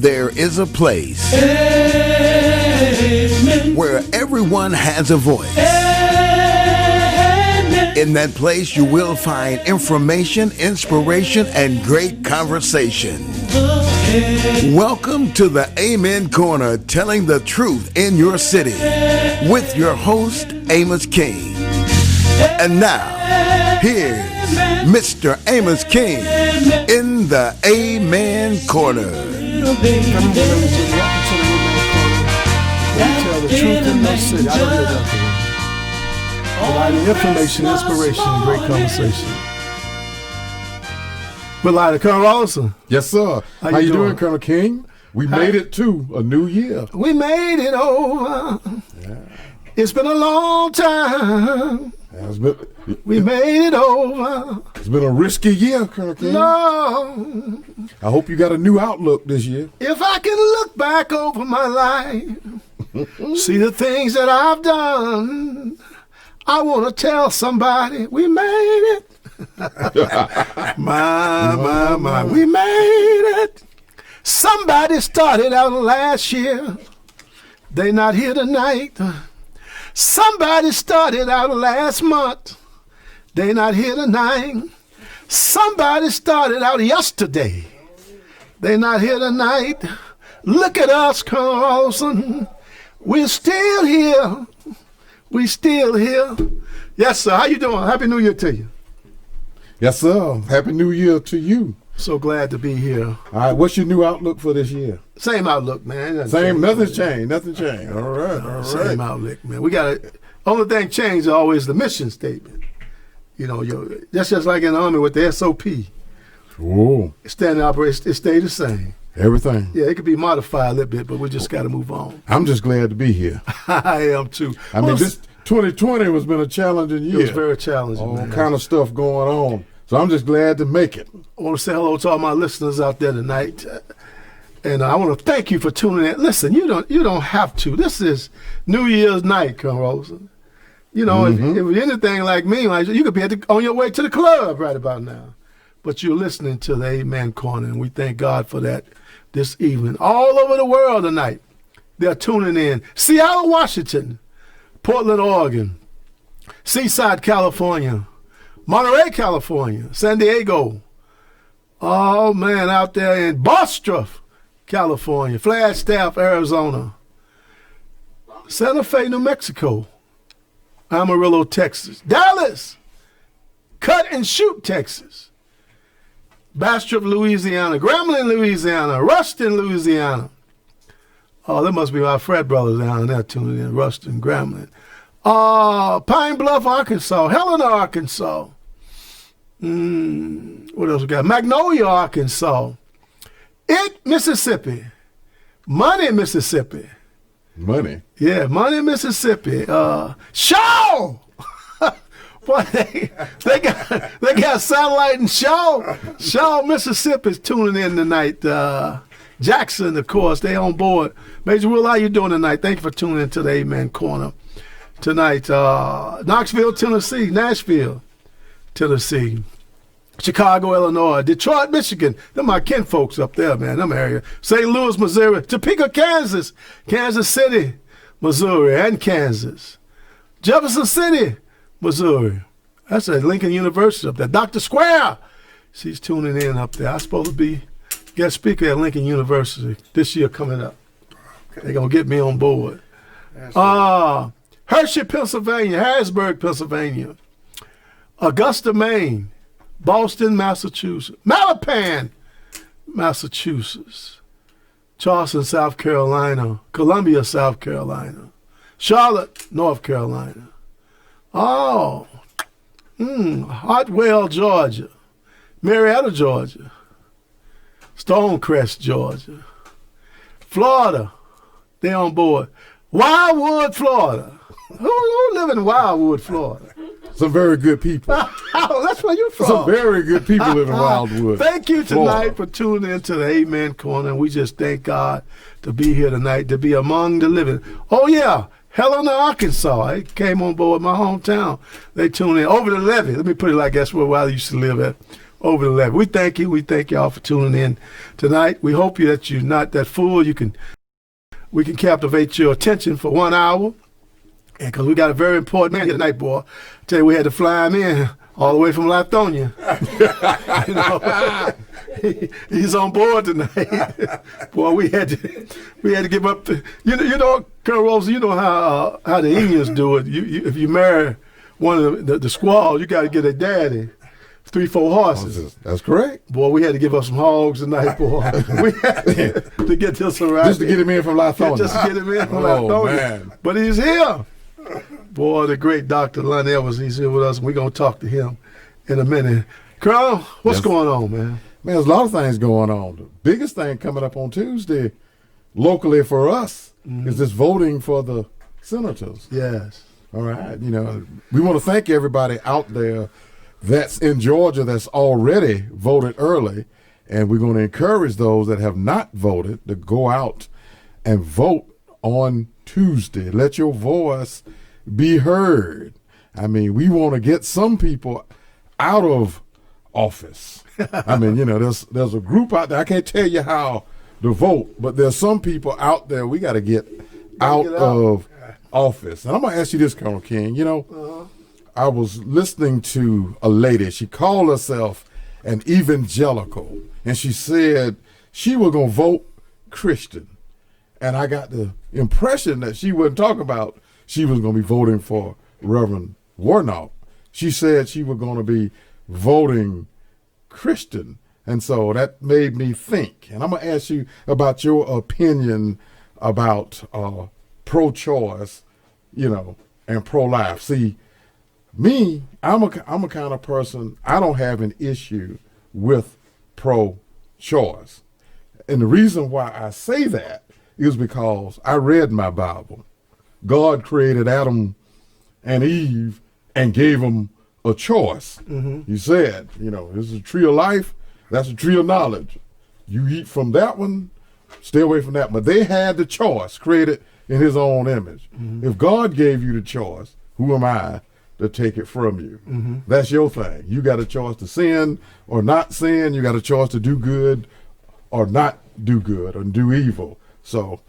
There is a place where everyone has a voice. In that place, you will find information, inspiration, and great conversation. Welcome to the Amen Corner, telling the truth in your city, with your host, AMOS King. And now, here's Mr. AMOS King in the Amen Corner. Welcome to the Amen Corner, where we tell the truth in no city. I don't hear that. Providing information, inspiration, and great conversation. We're live to Colonel Rollerson. Yes, sir. How you doing, Colonel King? We made it to a new year. We made it over. Yeah. It's been a long time. We made it over. It's been a risky year, Colonel King. No. I hope you got a new outlook this year. If I can look back over my life, see the things that I've done, I want to tell somebody we made it. my, we made it. Somebody started out last year. They not here tonight. Somebody started out last month. They not here tonight. Somebody started out yesterday. They not here tonight. Look at us, Colonel Rollerson. We're still here. We still here. Yes, sir. How you doing? Happy New Year to you. Yes, sir. Happy New Year to you. So glad to be here. All right. What's your new outlook for this year? Same outlook, man. Nothing's changed. Nothing changed. All right. Same outlook, man. We got to. Only thing changed is always the mission statement. You know, that's just like in the Army with the SOP. Oh. Standing operation, it stayed the same. Everything. Yeah, it could be modified a little bit, but we just got to move on. I'm just glad to be here. I am too. I mean, this 2020 has been a challenging year. It was very challenging. All kind of stuff going on. So I'm just glad to make it. I want to say hello to all my listeners out there tonight. And I want to thank you for tuning in. Listen, you don't have to. This is New Year's night, Colonel Rollerson. You know, if you're anything like me, you could be on your way to the club right about now. But you're listening to the Amen Corner, and we thank God for that this evening. All over the world tonight, they're tuning in. Seattle, Washington, Portland, Oregon, Seaside, California, Monterey, California, San Diego. Oh, man, out there in Bastrop, California, Flagstaff, Arizona, Santa Fe, New Mexico, Amarillo, Texas, Dallas, Cut and Shoot, Texas, Bastrop, Louisiana, Grambling, Louisiana, Ruston, Louisiana. Oh, that must be our Fred brothers down there tuning in, Ruston, Grambling. Pine Bluff, Arkansas, Helena, Arkansas. What else we got? Magnolia, Arkansas. Mississippi. Money, Mississippi. Money? Yeah, Money, Mississippi. Shaw! Boy, they got satellite in Shaw. Shaw, Mississippi's tuning in tonight. Jackson, of course, they on board. Major Will, how you doing tonight? Thank you for tuning in to the Amen Corner tonight. Knoxville, Tennessee, Nashville, Tennessee, Chicago, Illinois, Detroit, Michigan. Them my kin folks up there, man, them area. St. Louis, Missouri, Topeka, Kansas, Kansas City, Missouri, and Kansas. Jefferson City, Missouri. That's at Lincoln University up there. Dr. Square, she's tuning in up there. I'm supposed to be guest speaker at Lincoln University this year coming up. They're going to get me on board. Hershey, Pennsylvania, Harrisburg, Pennsylvania, Augusta, Maine, Boston, Massachusetts, Mallapan, Massachusetts, Charleston, South Carolina, Columbia, South Carolina, Charlotte, North Carolina. Hartwell, Georgia, Marietta, Georgia, Stonecrest, Georgia, Florida, they on board. Wildwood, Florida. Who live in Wildwood, Florida? Some very good people. That's where you're from. Some very good people live in Wildwood. Thank you tonight for tuning into the Amen Corner. And we just thank God to be here tonight, to be among the living. Oh, yeah. Helena, Arkansas. They came on board my hometown. They tuned in over the levee. Let me put it like that's where I used to live at. over the levee. We thank you. We thank y'all for tuning in tonight. We hope that you're not that full. We can captivate your attention for 1 hour. And because we got a very important man here tonight, boy. I tell you, we had to fly him in all the way from Lithonia. He's on board tonight. Boy, we had to give up. Colonel Rollerson, you know how the Indians do it. If you marry one of the squaws, you got to get a daddy. 3-4 horses. That's correct. Boy, we had to give up some hogs tonight, boy. We had to get this around. Just to get him in from Lithonia. Just to get him in from Lithonia. Man. But he's here. Boy, the great Dr. Lonnie, he's here with us, and we're going to talk to him in a minute. Colonel, what's going on, man? Man, there's a lot of things going on. The biggest thing coming up on Tuesday, locally for us, is this voting for the senators. Yes. All right. We want to thank everybody out there that's in Georgia that's already voted early, and we're going to encourage those that have not voted to go out and vote on Tuesday. Let your voice be heard. I mean, we want to get some people out of office. I mean, there's a group out there. I can't tell you how to vote, but there's some people out there we got to get out of office. And I'm going to ask you this, Colonel King. I was listening to a lady. She called herself an evangelical, and she said she was going to vote Christian. And I got the impression that she wasn't talking about she was going to be voting for Reverend Warnock. She said she was going to be voting Christian. And so that made me think. And I'm going to ask you about your opinion about pro-choice, and pro-life. See, me, I'm a kind of person, I don't have an issue with pro-choice. And the reason why I say that is because I read my Bible. God created Adam and Eve and gave them a choice. He said, this is a tree of life, that's a tree of knowledge. You eat from that one, stay away from that. But they had the choice, created in his own image. If God gave you the choice, who am I to take it from you? That's your thing. You got a choice to sin or not sin. You got a choice to do good or not do good or do evil. So,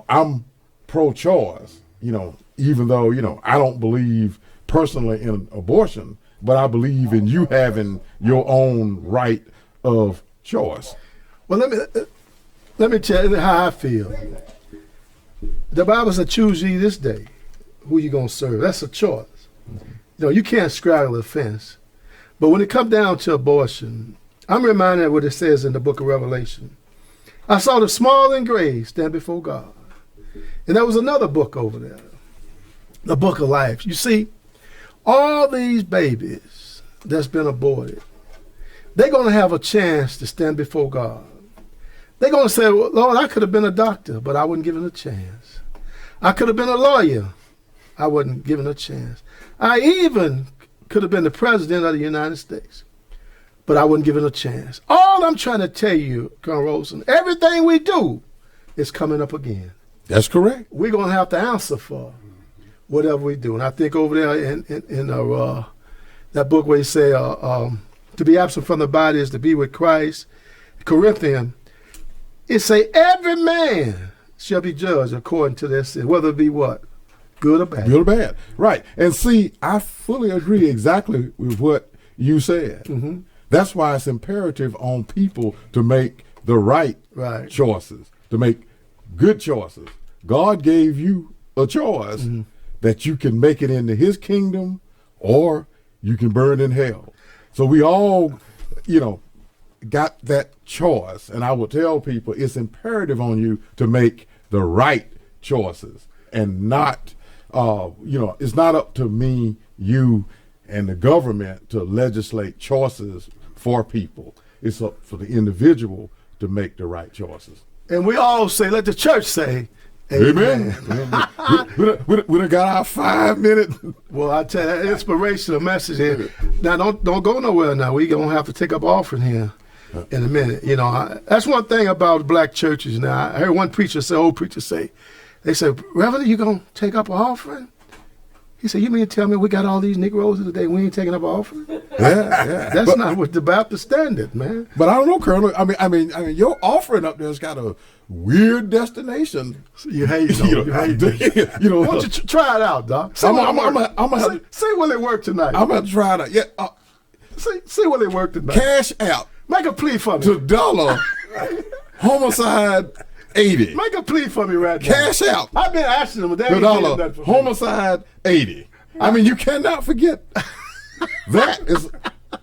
I'm pro-choice, even though, I don't believe personally in abortion, but I believe in you having your own right of choice. Well, let me tell you how I feel. The Bible said, choose ye this day who you going to serve. That's a choice. You can't straddle the fence. But when it comes down to abortion, I'm reminded of what it says in the book of Revelation. I saw the small and grave stand before God. And there was another book over there, the book of life. You see, all these babies that's been aborted, they're going to have a chance to stand before God. They're going to say, well, Lord, I could have been a doctor, but I wasn't given a chance. I could have been a lawyer. I wasn't given a chance. I even could have been the president of the United States, but I wasn't given a chance. All I'm trying to tell you, Colonel Rollerson, everything we do is coming up again. That's correct. We're going to have to answer for whatever we do. And I think over there in that book where you say to be absent from the body is to be with Christ, Corinthians, it say every man shall be judged according to their sin, whether it be what? Good or bad. Good or bad. Right. And see, I fully agree exactly with what you said. That's why it's imperative on people to make the right choices, to make good choices. God gave you a choice that you can make it into his kingdom or you can burn in hell. So we all, got that choice. And I would tell people it's imperative on you to make the right choices and not, it's not up to me, you, and the government to legislate choices for people. It's up for the individual to make the right choices. And we all say, let the church say, amen. we done got our 5 minutes. Well, I tell you, that inspirational message here. Now, don't go nowhere now. We're going to have to take up offering here in a minute. That's one thing about black churches now. I heard one preacher say, old preacher say, they said, Reverend, you going to take up an offering? He said, you mean to tell me we got all these Negroes today, we ain't taking up an offering? Yeah. That's not what the Baptist standard, man. But I don't know, Colonel. I mean, your offering up there's got a weird destination. You hate it. You hate it. You know, Why don't you try it out, Doc? See will it work tonight? I'm going to try it out. Yeah. See will it work tonight? Cash out. Make a plea for me. To dollar homicide 80. Make a plea for me right now. Cash out. I've been asking them. To dollar homicide 80. I mean, you cannot forget that is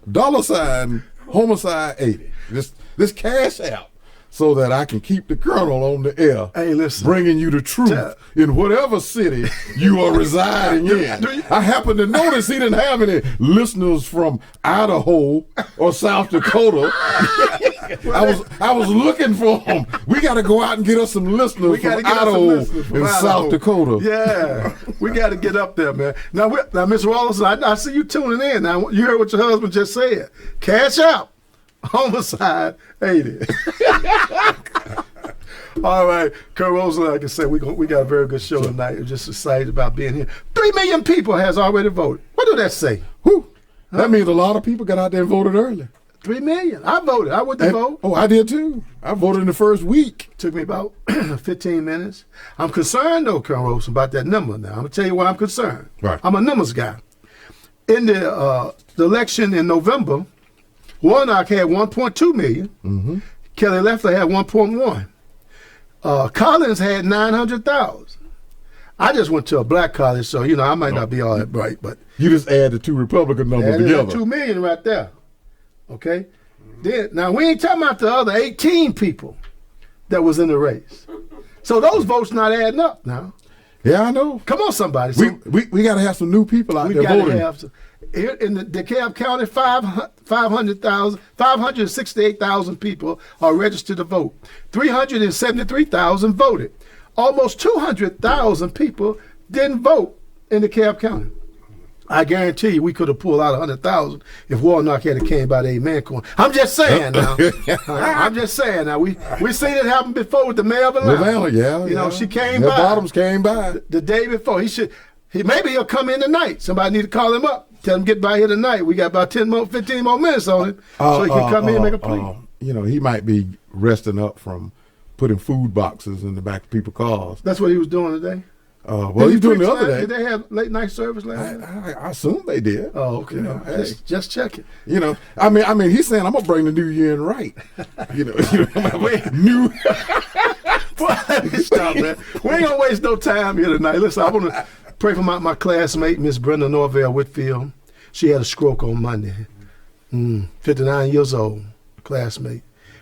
$ homicide 80. This cash out so that I can keep the Colonel on the air. Hey, listen, bringing you the truth in whatever city you are residing in. I happen to notice he didn't have any listeners from Idaho or South Dakota. I was looking for them. We got to go out and get us some listeners from Idaho and South Dakota. Yeah, we got to get up there, man. Now, Mr. Rollerson, I see you tuning in. Now, you heard what your husband just said. Cash out. Homicide 80. All right, Kurt Rosen, like I said, we got a very good show tonight. We're just excited about being here. 3 million people has already voted. What do that say? Whew. That means a lot of people got out there and voted early. 3 million. I voted. I went to vote. Oh, I did too. I voted in the first week. Took me about 15 minutes. I'm concerned, though, Kurt Rosen, about that number now. I'm going to tell you why I'm concerned. Right. I'm a numbers guy. In the election in November, Warnock had 1.2 million. Mm-hmm. Kelly Loeffler had 1.1. Collins had 900,000. I just went to a black college, so I might not be all that bright, but you just add the two Republican numbers together. 2 million right there. Okay. Then now we ain't talking about the other 18 people that was in the race. So those votes not adding up now. Yeah, I know. Come on, somebody. We got to have some new people out there voting. Here in the DeKalb County, 568,000 people are registered to vote. 373,000 voted. Almost 200,000 people didn't vote in DeKalb County. I guarantee you we could have pulled out 100,000 if Warnock had came by the amen corner. I'm just saying now. I'm just saying now. We seen it happen before with the mayor of Atlanta. Yeah. She came by. Bottoms came by. The day before. Maybe he'll come in tonight. Somebody need to call him up. Tell him get by here tonight. We got about 15 more minutes on him. So he can come in and make a plea. He might be resting up from putting food boxes in the back of people's cars. That's what he was doing today? Well, he's doing the other day. Did they have late night service last night? I assume they did. Oh, okay. Just check it. I mean, he's saying I'm gonna bring the new year in right. New. Well, let me stop, man. We ain't gonna waste no time here tonight. Listen, I want to pray for my classmate, Miss Brenda Norvell Whitfield. She had a stroke on Monday. 59 years old, classmate.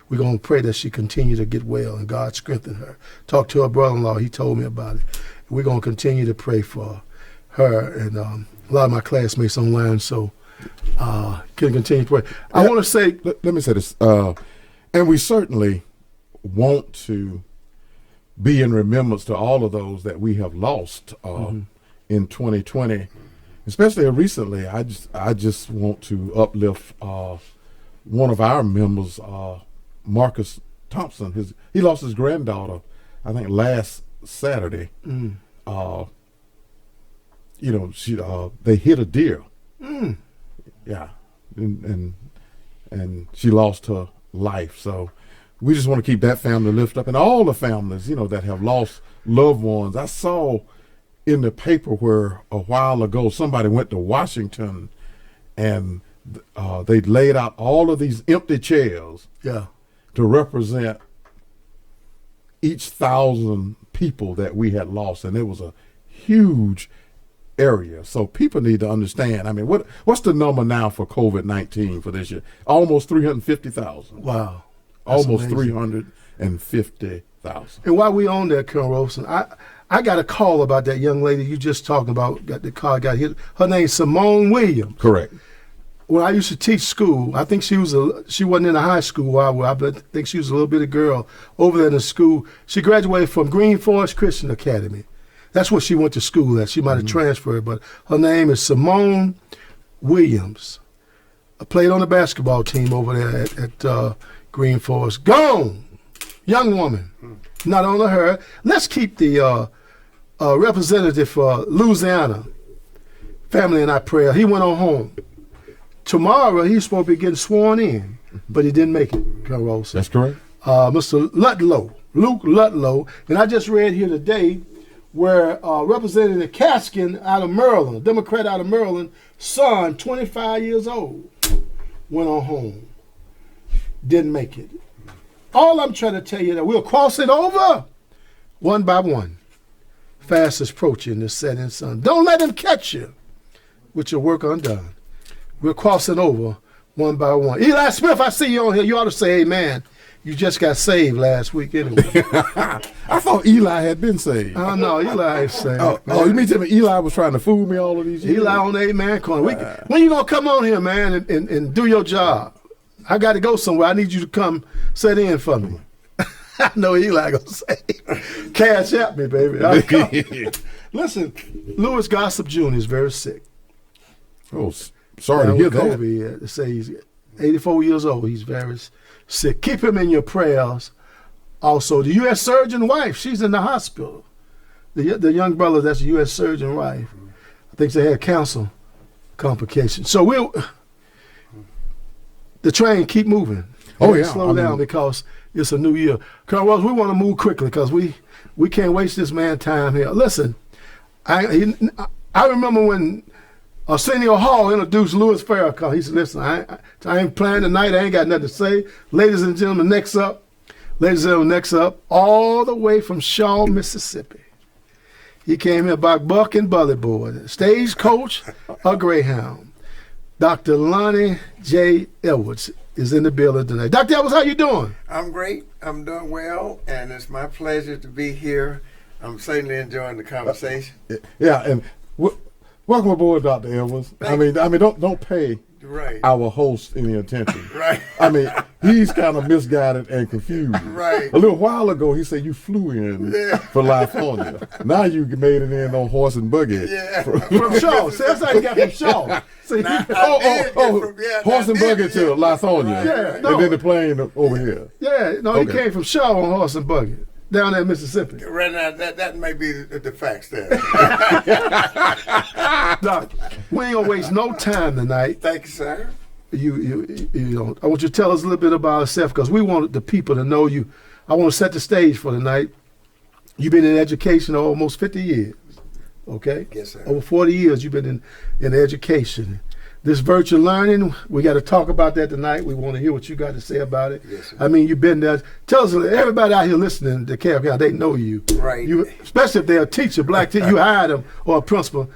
We're going to pray that she continue to get well and God strengthen her. Talked to her brother-in-law. He told me about it. We're going to continue to pray for her and a lot of my classmates online, so can continue to pray. I want to say... Let me say this. And we certainly want to be in remembrance to all of those that we have lost in 2020. Especially recently, I just want to uplift one of our members, Marcus Thompson. He lost his granddaughter, I think, last Saturday. They hit a deer. Yeah, and she lost her life. So we just want to keep that family lifted up, and all the families, that have lost loved ones. I saw in the paper where a while ago somebody went to Washington and they laid out all of these empty chairs to represent each 1,000 people that we had lost, and it was a huge area. So people need to understand. I mean, what's the number now for COVID-19 for this year? Almost 350,000. Wow. Almost 350,000. And while we on that, Colonel Rollerson, I got a call about that young lady you just talking about. The car got hit. Her name's Simone Williams. Correct. When I used to teach school, I think she wasn't in a high school while I think she was a little bitty girl over there in the school. She graduated from Green Forest Christian Academy. That's what she went to school at. She might have transferred, but her name is Simone Williams. I played on the basketball team over there at Green Forest. Gone! Young woman. Not only her. Let's keep the representative for Louisiana, family and I pray. He went on home. Tomorrow he's supposed to be getting sworn in, but he didn't make it, Colonel Rollerson. That's correct. Mr. Luke Ludlow, and I just read here today where Representative Kaskin out of Maryland, Democrat out of Maryland, son, 25 years old, went on home. Didn't make it. All I'm trying to tell you that we'll cross it over one by one. Fast approaching the setting sun. Don't let him catch you with your work undone. We're crossing over one by one. Eli Smith, I see you on here. You ought to say amen. You just got saved last week anyway. I thought Eli had been saved. Oh, no, Eli ain't saved. You mean tell me Eli was trying to fool me all of these years? Eli on the Amen corner. When you going to come on here, man, and do your job? I got to go somewhere. I need you to come sit in for me. I know Eli going to say, cash at me, baby. I'll come. Listen, Louis Gossip Jr. is very sick. Oh, sorry to hear that. They say he's 84 years old. He's very sick. Keep him in your prayers. Also, the U.S. surgeon wife, she's in the hospital. The young brother, that's the U.S. surgeon wife. I think they had cancer complications. So the train keep moving. Slow down because it's a new year. Colonel Wells, we want to move quickly because we can't waste this man's time here. Listen, I remember when Arsenio Hall introduced Louis Farrakhan. He said, listen, I ain't playing tonight. I ain't got nothing to say. Ladies and gentlemen, next up, all the way from Shaw, Mississippi. He came here by buck and bully board, stagecoach, a Greyhound. Dr. Lonnie J. Edwards is in the building tonight. Dr. Edwards, how you doing? I'm great. I'm doing well, and it's my pleasure to be here. I'm certainly enjoying the conversation. Yeah, and welcome aboard, Dr. Edwards. I mean, don't pay our host any attention. Right. I mean, he's kind of misguided and confused. Right. A little while ago, he said you flew in for Livonia. Now you made it in on horse and buggy. Yeah. From Shaw. See, that's how you got from Shaw. See, horse and buggy to Livonia. Right. Yeah, and then the plane over here. Yeah, no, he came from Shaw on horse and buggy. Down there in Mississippi. Right now, that may be the facts there. Doc, we ain't gonna waste no time tonight. Thank you, sir. You know, I want you to tell us a little bit about yourself because we want the people to know you. I want to set the stage for tonight. You've been in education almost 50 years, okay? Yes, sir. Over 40 years you've been in education. This virtual learning, we got to talk about that tonight. We want to hear what you got to say about it. Yes, sir. I mean, you've been there. Tell us, everybody out here listening to Carol, they know you. Right. Especially if they're a teacher, black teacher, you hired them, or a principal.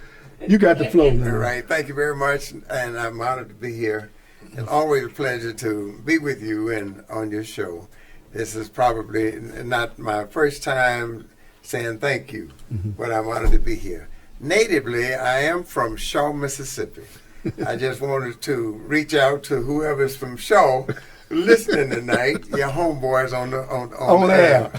You got the flow now. Right. Thank you very much, and I'm honored to be here. It's always a pleasure to be with you and on your show. This is probably not my first time saying thank you, but I'm honored to be here. Natively, I am from Shaw, Mississippi. I just wanted to reach out to whoever's from Shaw listening tonight. Your homeboys on the air.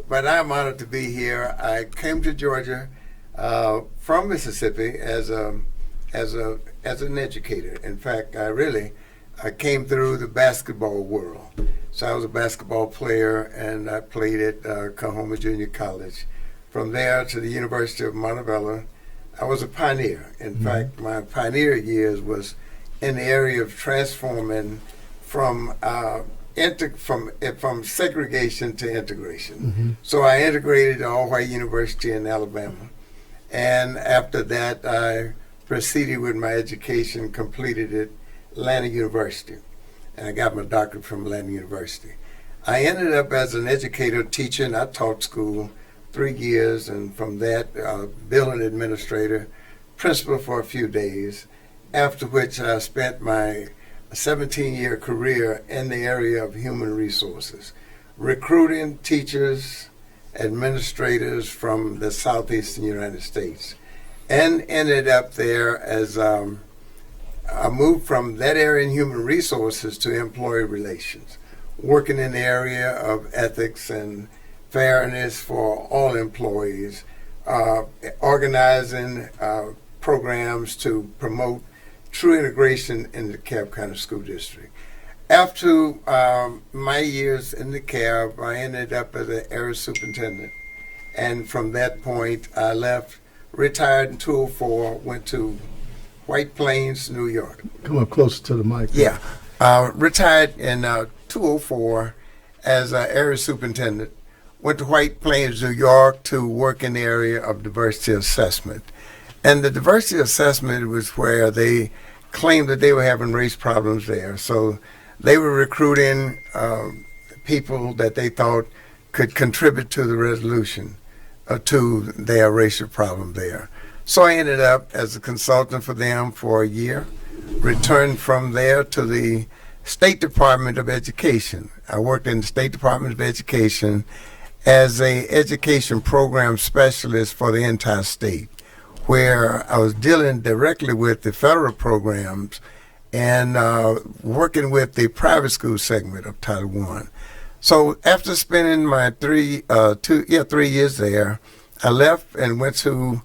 But I'm honored to be here. I came to Georgia from Mississippi as an educator. In fact, I came through the basketball world. So I was a basketball player, and I played at Coahoma Junior College. From there to the University of Montebello, I was a pioneer. In fact, my pioneer years was in the area of transforming from segregation to integration. So I integrated at all-white university in Alabama. And after that, I proceeded with my education, completed at Atlanta University. And I got my doctorate from Atlanta University. I ended up as an educator, teacher, and I taught school 3 years, and from that, building administrator, principal for a few days, after which I spent my 17-year career in the area of human resources, recruiting teachers, administrators from the southeastern United States, and ended up there as I moved from that area in human resources to employee relations, working in the area of ethics and fairness for all employees, organizing programs to promote true integration in the Cobb County School District. After my years in the Cobb, I ended up as an area superintendent. And from that point, I left, retired in 2004, went to White Plains, New York. Come up closer to the mic. Yeah. Retired in 2004 as area superintendent. Went to White Plains, New York to work in the area of diversity assessment. And the diversity assessment was where they claimed that they were having race problems there. So they were recruiting people that they thought could contribute to the resolution to their racial problem there. So I ended up as a consultant for them for a year, returned from there to the State Department of Education. I worked in the State Department of Education as a education program specialist for the entire state, where I was dealing directly with the federal programs and working with the private school segment of Title I. So after spending my 3 years there, I left and went to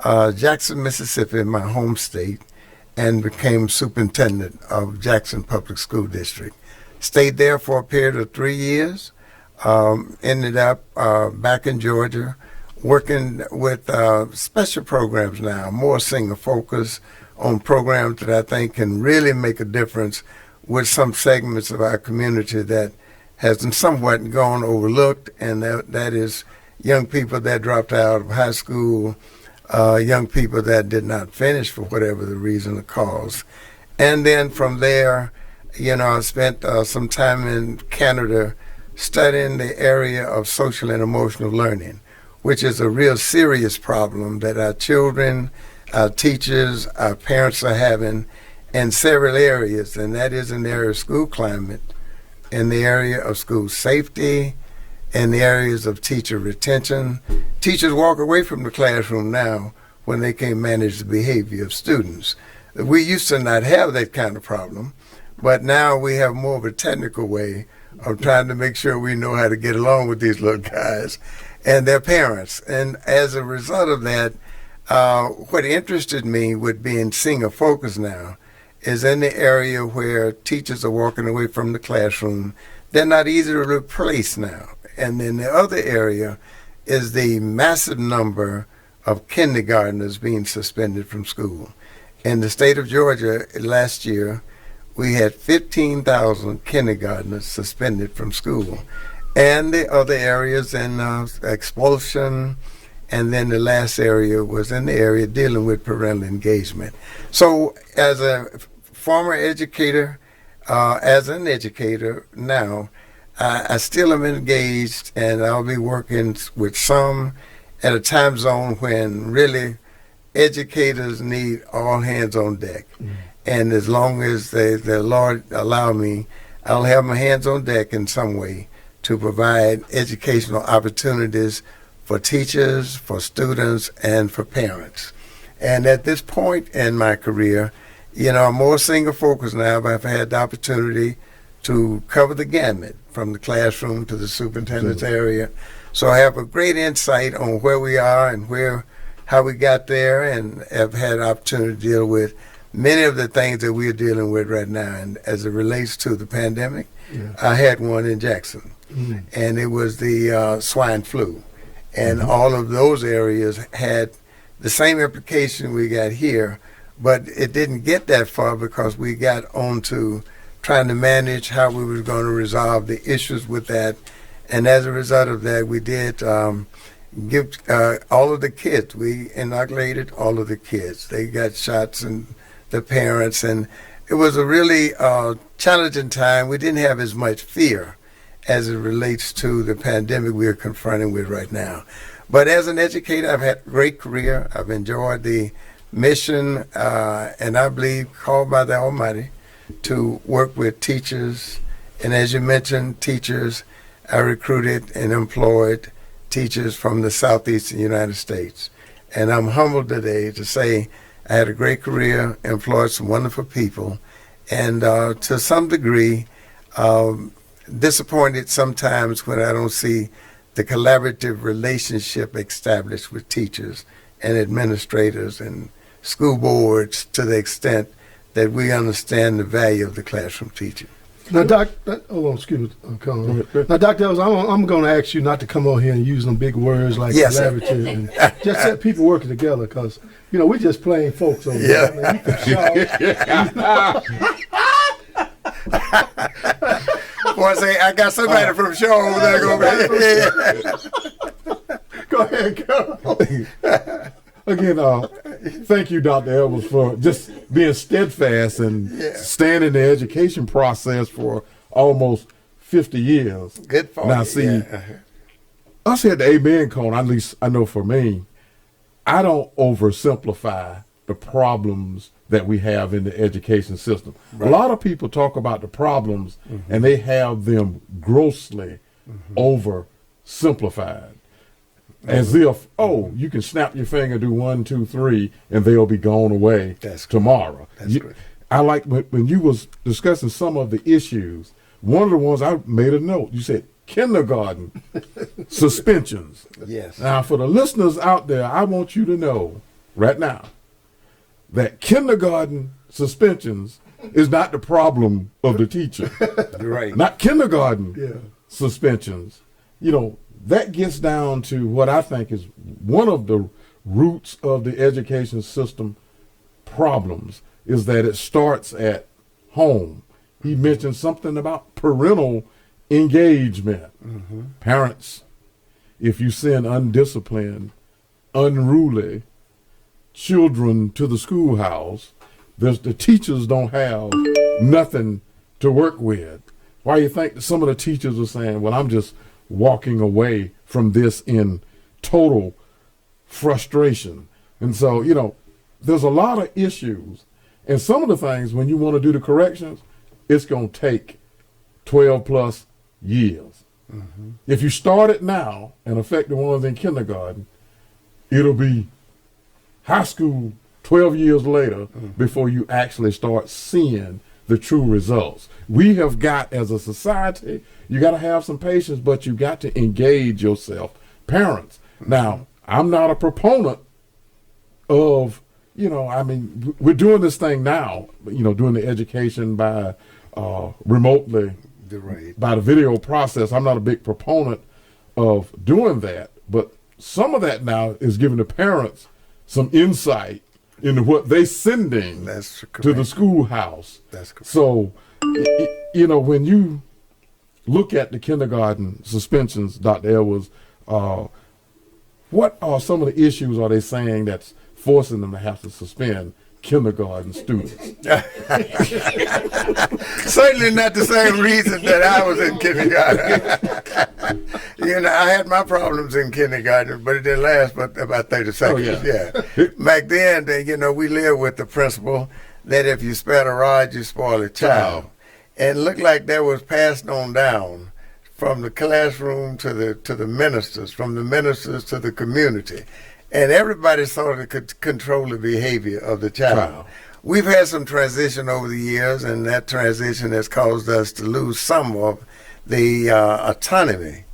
Jackson, Mississippi, my home state, and became superintendent of Jackson Public School District. Stayed there for a period of 3 years. Ended up back in Georgia, working with special programs now, more single focus on programs that I think can really make a difference with some segments of our community that has somewhat gone overlooked, and that is young people that dropped out of high school, young people that did not finish for whatever the reason or cause. And then from there, I spent some time in Canada studying the area of social and emotional learning, which is a real serious problem that our children, our teachers, our parents are having in several areas, and that is in the area of school climate, in the area of school safety, in the areas of teacher retention. Teachers walk away from the classroom now when they can't manage the behavior of students. We used to not have that kind of problem, but now we have more of a technical way of trying to make sure we know how to get along with these little guys and their parents. And as a result of that, what interested me with being single focus now is in the area where teachers are walking away from the classroom. They're not easy to replace now. And then the other area is the massive number of kindergartners being suspended from school. In the state of Georgia last year, we had 15,000 kindergartners suspended from school. And the other areas in expulsion, and then the last area was in the area dealing with parental engagement. So as a former educator, as an educator now, I still am engaged, and I'll be working with some at a time zone when really educators need all hands on deck. Mm-hmm. And as long as the Lord allow me, I'll have my hands on deck in some way to provide educational opportunities for teachers, for students, and for parents. And at this point in my career, I'm more single focused now, but I've had the opportunity to cover the gamut from the classroom to the superintendent's area. So I have a great insight on where we are and how we got there, and have had opportunity to deal with many of the things that we're dealing with right now. And as it relates to the pandemic, I had one in Jackson, and it was the swine flu. And all of those areas had the same implication we got here, but it didn't get that far because we got on to trying to manage how we were going to resolve the issues with that. And as a result of that, we did give all of the kids, we inoculated all of the kids. They got shots, and the parents, and it was a really challenging time. We didn't have as much fear as it relates to the pandemic we are confronting with right now. But as an educator, I've had a great career. I've enjoyed the mission, and I believe called by the Almighty to work with teachers. And as you mentioned, teachers, I recruited and employed teachers from the southeastern United States. And I'm humbled today to say I had a great career, employed some wonderful people, and to some degree, disappointed sometimes when I don't see the collaborative relationship established with teachers and administrators and school boards to the extent that we understand the value of the classroom teacher. Now, excuse me, Colin. Now, Dr. Ellis, I'm going to ask you not to come over here and use them big words like collaborative and just set people working together, because, you know, we're just plain folks over here. I mean, you can shout. Boy, say, I got somebody from Shaw over there Go ahead, Carol. Again, thank you, Dr. Elvis, for just being steadfast and standing in the education process for almost 50 years. Good for now, you. see, us here at the Amen Corner, at least I know for me, I don't oversimplify the problems that we have in the education system. Right. A lot of people talk about the problems and they have them grossly oversimplified. As if, you can snap your finger, do 1, 2, 3, and they'll be gone away tomorrow. That's great. I like when you was discussing some of the issues, one of the ones I made a note, you said kindergarten suspensions. Yes. Now, for the listeners out there, I want you to know right now that kindergarten suspensions is not the problem of the teacher. Right. Not kindergarten suspensions. You know, that gets down to what I think is one of the roots of the education system problems, is that it starts at home. He mentioned something about parental engagement. Parents, if you send undisciplined, unruly children to the schoolhouse, the teachers don't have nothing to work with. Why you think some of the teachers are saying, well, I'm just walking away from this in total frustration. And so, you know, there's a lot of issues. And some of the things, when you want to do the corrections, it's going to take 12 plus years. If you start it now and affect the ones in kindergarten, it'll be high school 12 years later before you actually start seeing the true results. We have got, as a society, you got to have some patience, but you got to engage yourself. Parents. Now, I'm not a proponent of, you know, I mean, we're doing this thing now, you know, doing the education by remotely, by the video process. I'm not a big proponent of doing that, but some of that now is giving the parents some insight into what they're sending to the schoolhouse. That's correct. So, you know, when you look at the kindergarten suspensions, Dr. Edwards, what are some of the issues are they saying that's forcing them to have to suspend kindergarten students? Certainly not the same reason that I was in kindergarten. You know, I had my problems in kindergarten, but it didn't last but about 30 seconds. Back then, you know, we lived with the principle that if you spare a rod, you spoil a child. And it looked like that was passed on down from the classroom to the ministers, from the ministers to the community. And everybody sort of could control the behavior of the child. We've had some transition over the years, and that transition has caused us to lose some of the autonomy,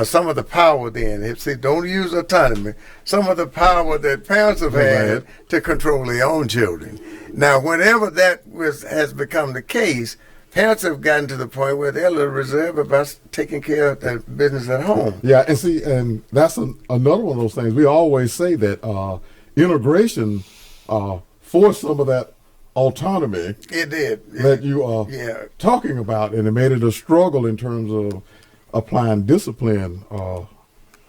some of the power then. See, don't use autonomy. Some of the power that parents have had to control their own children. Now, whenever that has become the case, parents have gotten to the point where they're a little reserved about taking care of their business at home. Yeah, and see, and that's another one of those things. We always say that integration forced some of that autonomy. It did. That you are talking about, and it made it a struggle in terms of applying discipline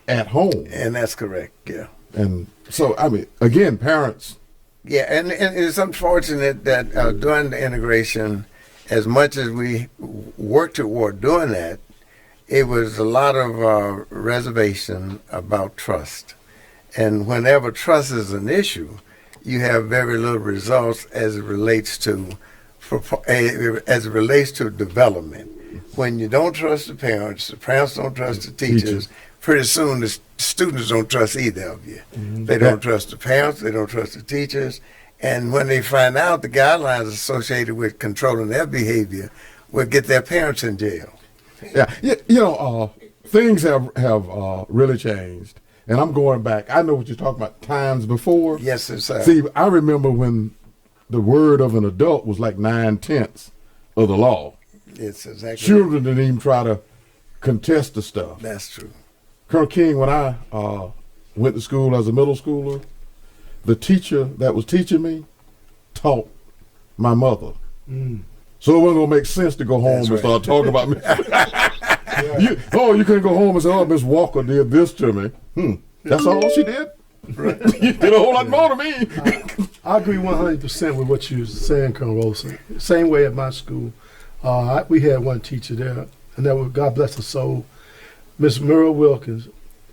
at home. And that's correct, yeah. And so, I mean, again, parents. Yeah, and it's unfortunate that during the integration, as much as we worked toward doing that, it was a lot of reservation about trust. And whenever trust is an issue, you have very little results as it relates to development. When you don't trust the parents don't trust the teachers, pretty soon the students don't trust either of you. They don't trust the parents, they don't trust the teachers. And when they find out the guidelines associated with controlling their behavior will get their parents in jail. Yeah, you know, things have really changed. And I'm going back. I know what you're talking about, times before. Yes, sir. See, I remember when the word of an adult was like 9/10 of the law. It's exactly Children didn't even try to contest the stuff. That's true. Colonel King, when I went to school as a middle schooler, the teacher that was teaching me taught my mother. So it wasn't going to make sense to go home and start talking about me. You couldn't go home and say, oh, Miss Walker did this to me. That's all she did? Right. You did a whole lot more to me. I agree 100% with what you were saying, Colonel Rollerson. Same way at my school. We had one teacher there, and that was, God bless her soul, Miss Merle Wilkins.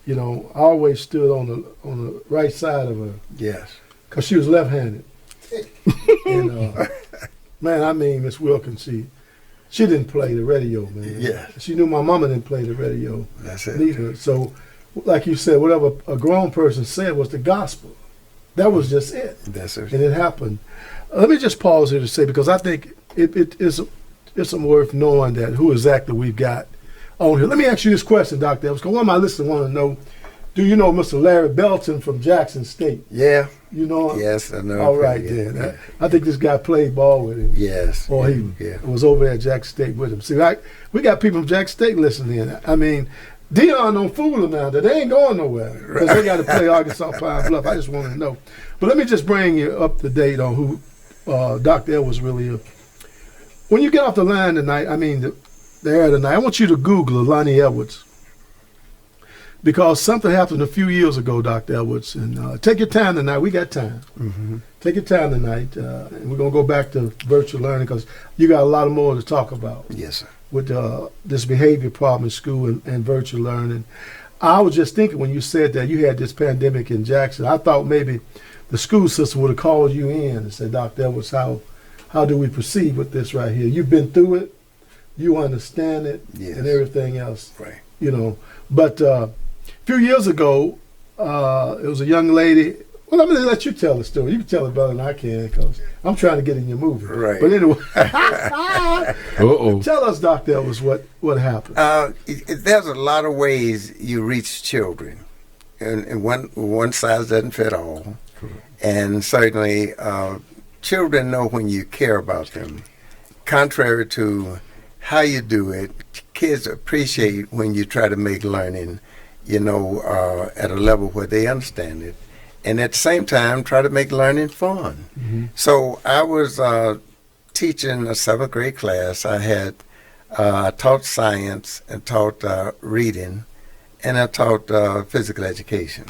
You know, I always stood on the right side of her. Yes. Because she was left-handed. And, man, I mean, Miss Wilkins, she didn't play the radio, man. Yeah. She knew my mama didn't play the radio. That's it. Neither. So, like you said, whatever a grown person said was the gospel. That was just it. That's it. And it happened. Let me just pause here to say, because I think it's worth knowing that who exactly we've got on here. Let me ask you this question, Dr. Evans, because one of my listeners want to know, do you know Mr. Larry Belton from Jackson State? Yeah. You know him? Yes, I know. All right, then. Yeah. I think this guy played ball with him. Yes. Or he was over at Jackson State with him. See, we got people from Jackson State listening in. I mean, Dion don't fool them now. They ain't going nowhere because they got to play Arkansas Pine Bluff. I just want to know. But let me just bring you up to date on who Dr. Edwards really is. When you get off the line tonight, I mean the air tonight, I want you to Google Lonnie Edwards. Because something happened a few years ago, Dr. Edwards, and take your time tonight. We got time. Mm-hmm. Take your time tonight, and we're going to go back to virtual learning because you got a lot more to talk about. Yes, sir. With this behavior problem in school and virtual learning. I was just thinking when you said that you had this pandemic in Jackson, I thought maybe the school system would have called you in and said, Dr. Edwards, how do we proceed with this right here? You've been through it, you understand it, and everything else. Right. You know, but a few years ago, it was a young lady. Well, I'm going to let you tell the story. You can tell it better than I can because I'm trying to get in your movie. Right. But anyway, tell us, Dr. Elvis, what happened. There's a lot of ways you reach children, and one size doesn't fit all. Correct. And certainly, children know when you care about them. Contrary to how you do it, kids appreciate when you try to make learning, at a level where they understand it. And at the same time, try to make learning fun. Mm-hmm. So I was teaching a 7th grade class. I taught science and taught reading, and I taught physical education.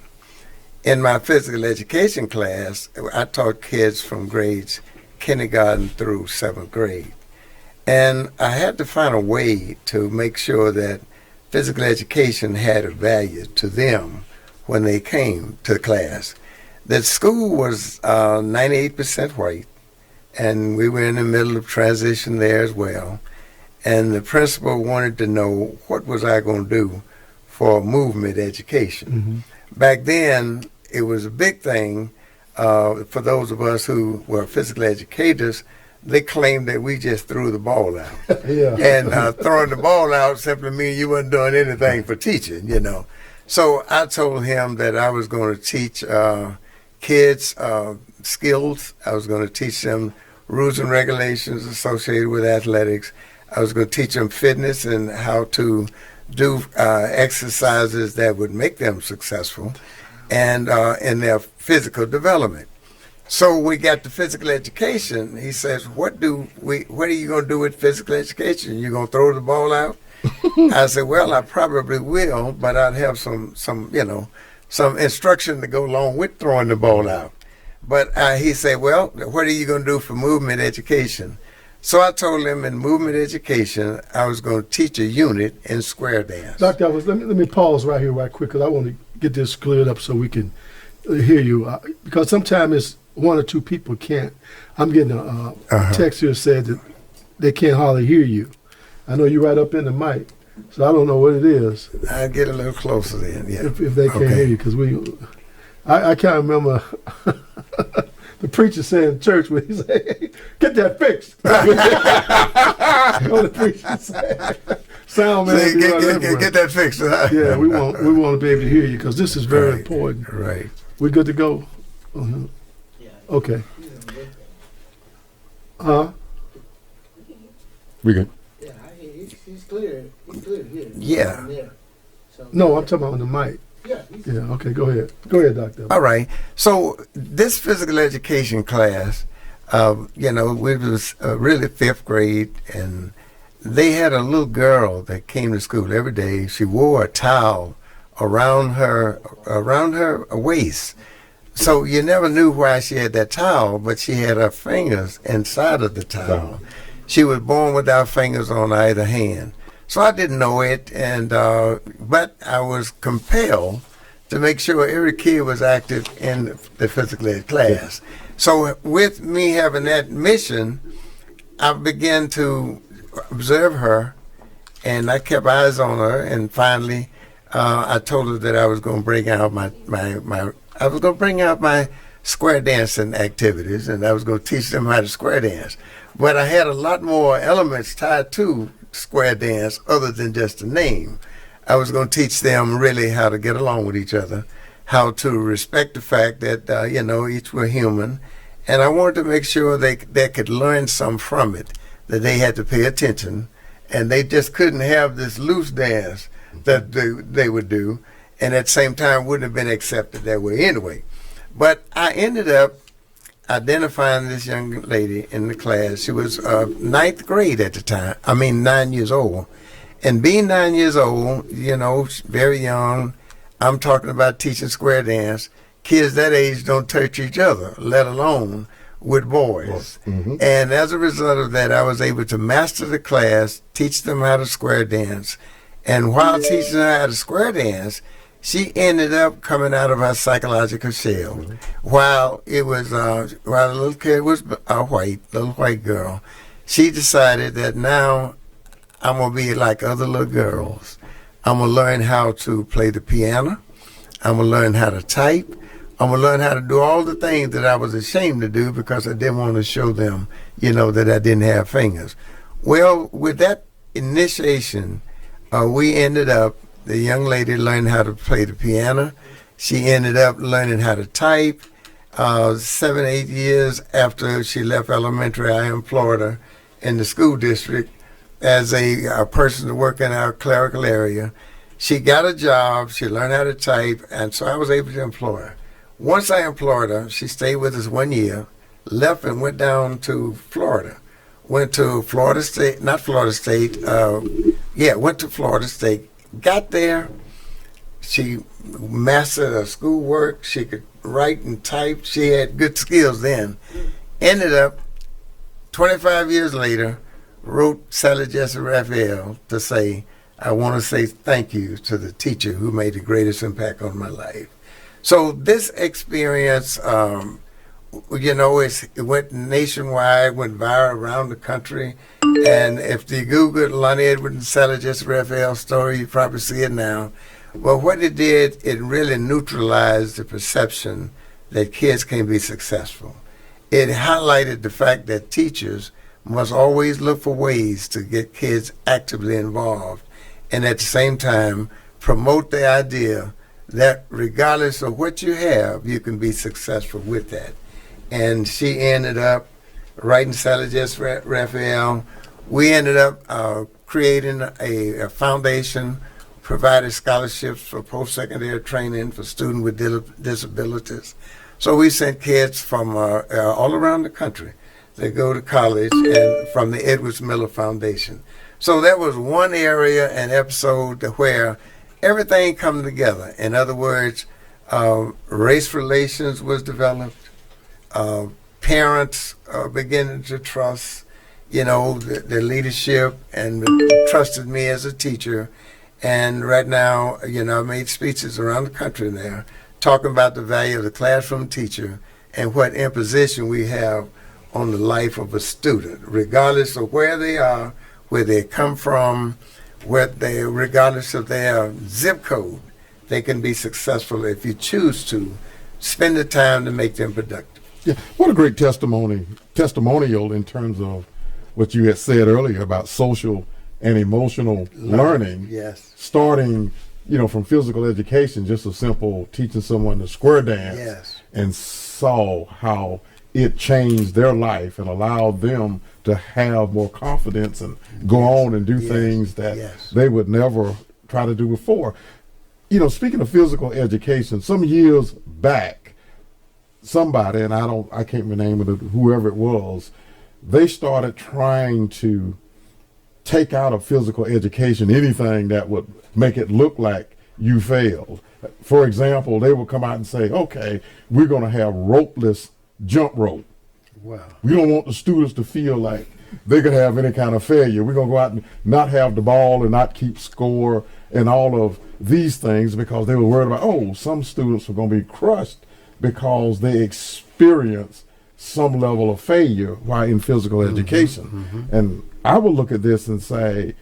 In my physical education class, I taught kids from grades kindergarten through 7th grade. And I had to find a way to make sure that physical education had a value to them when they came to class. The school was 98% white, and we were in the middle of transition there as well. And the principal wanted to know what was I going to do for movement education. Mm-hmm. Back then, it was a big thing for those of us who were physical educators. They claimed that we just threw the ball out. And throwing the ball out simply means you wasn't doing anything for teaching, So I told him that I was going to teach kids skills. I was going to teach them rules and regulations associated with athletics. I was going to teach them fitness and how to do exercises that would make them successful and in their physical development. So we got to physical education. He says, what are you going to do with physical education? You going to throw the ball out? I said, well, I probably will, but I'd have some instruction to go along with throwing the ball out. But he said, well, what are you going to do for movement education? So I told him in movement education, I was going to teach a unit in square dance. Dr. Elvis, let me pause right here right quick because I want to get this cleared up so we can hear you. Because sometimes it's one or two people can't. I'm getting a text here said that they can't hardly hear you. I know you're right up in the mic, so I don't know what it is. I'll get a little closer then, yeah. If they can't hear you, because I can't remember the preacher saying in church when he said, hey, get that fixed. The preacher said, sound man, get that fixed. Huh? Yeah, we want to be able to hear you because this is very important. Right. We good to go? Uh-huh. Okay. We good. clear. He's clear here. Yeah. So, No, I'm talking about on the mic. Yeah. Yeah, okay, go ahead. Go ahead, Doctor. All right. So this physical education class, you know, it was really 5th grade, and they had a little girl that came to school every day. She wore a towel around her waist. So you never knew why she had that towel, but she had her fingers inside of the towel. She was born without fingers on either hand. So I didn't know it, and but I was compelled to make sure every kid was active in the physical ed class. So with me having that mission, I began to observe her, and I kept eyes on her, and finally I told her that I was going to bring out my square dancing activities, and I was going to teach them how to square dance. But I had a lot more elements tied to square dance other than just the name. I was going to teach them really how to get along with each other, how to respect the fact that, you know, each were human. And I wanted to make sure they could learn some from it, that they had to pay attention, and they just couldn't have this loose dance that they would do, and at the same time wouldn't have been accepted that way anyway. But I ended up identifying this young lady in the class. She was 9th grade at the time. 9 years old. And being 9 years old, you know, very young, I'm talking about teaching square dance. Kids that age don't touch each other, let alone with boys. Mm-hmm. And as a result of that, I was able to master the class, teach them how to square dance. And while teaching her how to square dance, she ended up coming out of her psychological shell. Mm-hmm. While the little kid was a little white girl, she decided that now I'm going to be like other little girls. I'm going to learn how to play the piano. I'm going to learn how to type. I'm going to learn how to do all the things that I was ashamed to do because I didn't want to show them, you know, that I didn't have fingers. Well, with that initiation, we ended up, the young lady learned how to play the piano. She ended up learning how to type. 7, 8 years after she left elementary, I employed her in the school district as a person to work in our clerical area. She got a job, she learned how to type, and so I was able to employ her. Once I employed her, she stayed with us 1 year, left and went down to Florida. Went to Florida State, went to Florida State. Got there, she mastered her schoolwork, she could write and type, she had good skills then. Ended up, 25 years later, wrote Sally Jesse Raphael to say, I want to say thank you to the teacher who made the greatest impact on my life. So this experience, you know, it went nationwide, went viral around the country. And if you Google Lonnie Edward and Sally Jesse Raphael story, you probably see it now. Well, what it did, it really neutralized the perception that kids can be successful. It highlighted the fact that teachers must always look for ways to get kids actively involved, and at the same time promote the idea that regardless of what you have, you can be successful with that. And she ended up writing Sally Jesse Raphael. We ended up creating a foundation, provided scholarships for post-secondary training for students with disabilities. So we sent kids from all around the country that go to college, and from the Edwards Miller Foundation. So that was one area, an episode where everything come together. In other words, race relations was developed. Parents beginning to trust, you know, the leadership, and trusted me as a teacher. And right now, you know, I made speeches around the country there talking about the value of the classroom teacher and what imposition we have on the life of a student, regardless of where they are, where they come from, regardless of their zip code. They can be successful if you choose to spend the time to make them productive. Yeah, what a great testimonial in terms of what you had said earlier about social and emotional learning. Yes. Starting, you know, from physical education, just a simple teaching someone to square dance. Yes. And saw how it changed their life and allowed them to have more confidence and go on and do things that they would never try to do before. You know, speaking of physical education, some years back, somebody, and I can't remember the name of whoever it was, they started trying to take out of physical education anything that would make it look like you failed. For example, they would come out and say, okay, we're going to have ropeless jump rope. Wow. We don't want the students to feel like they could have any kind of failure. We're going to go out and not have the ball and not keep score and all of these things, because they were worried about, oh, some students are going to be crushed because they experience some level of failure while in physical education. And I would look at this and say,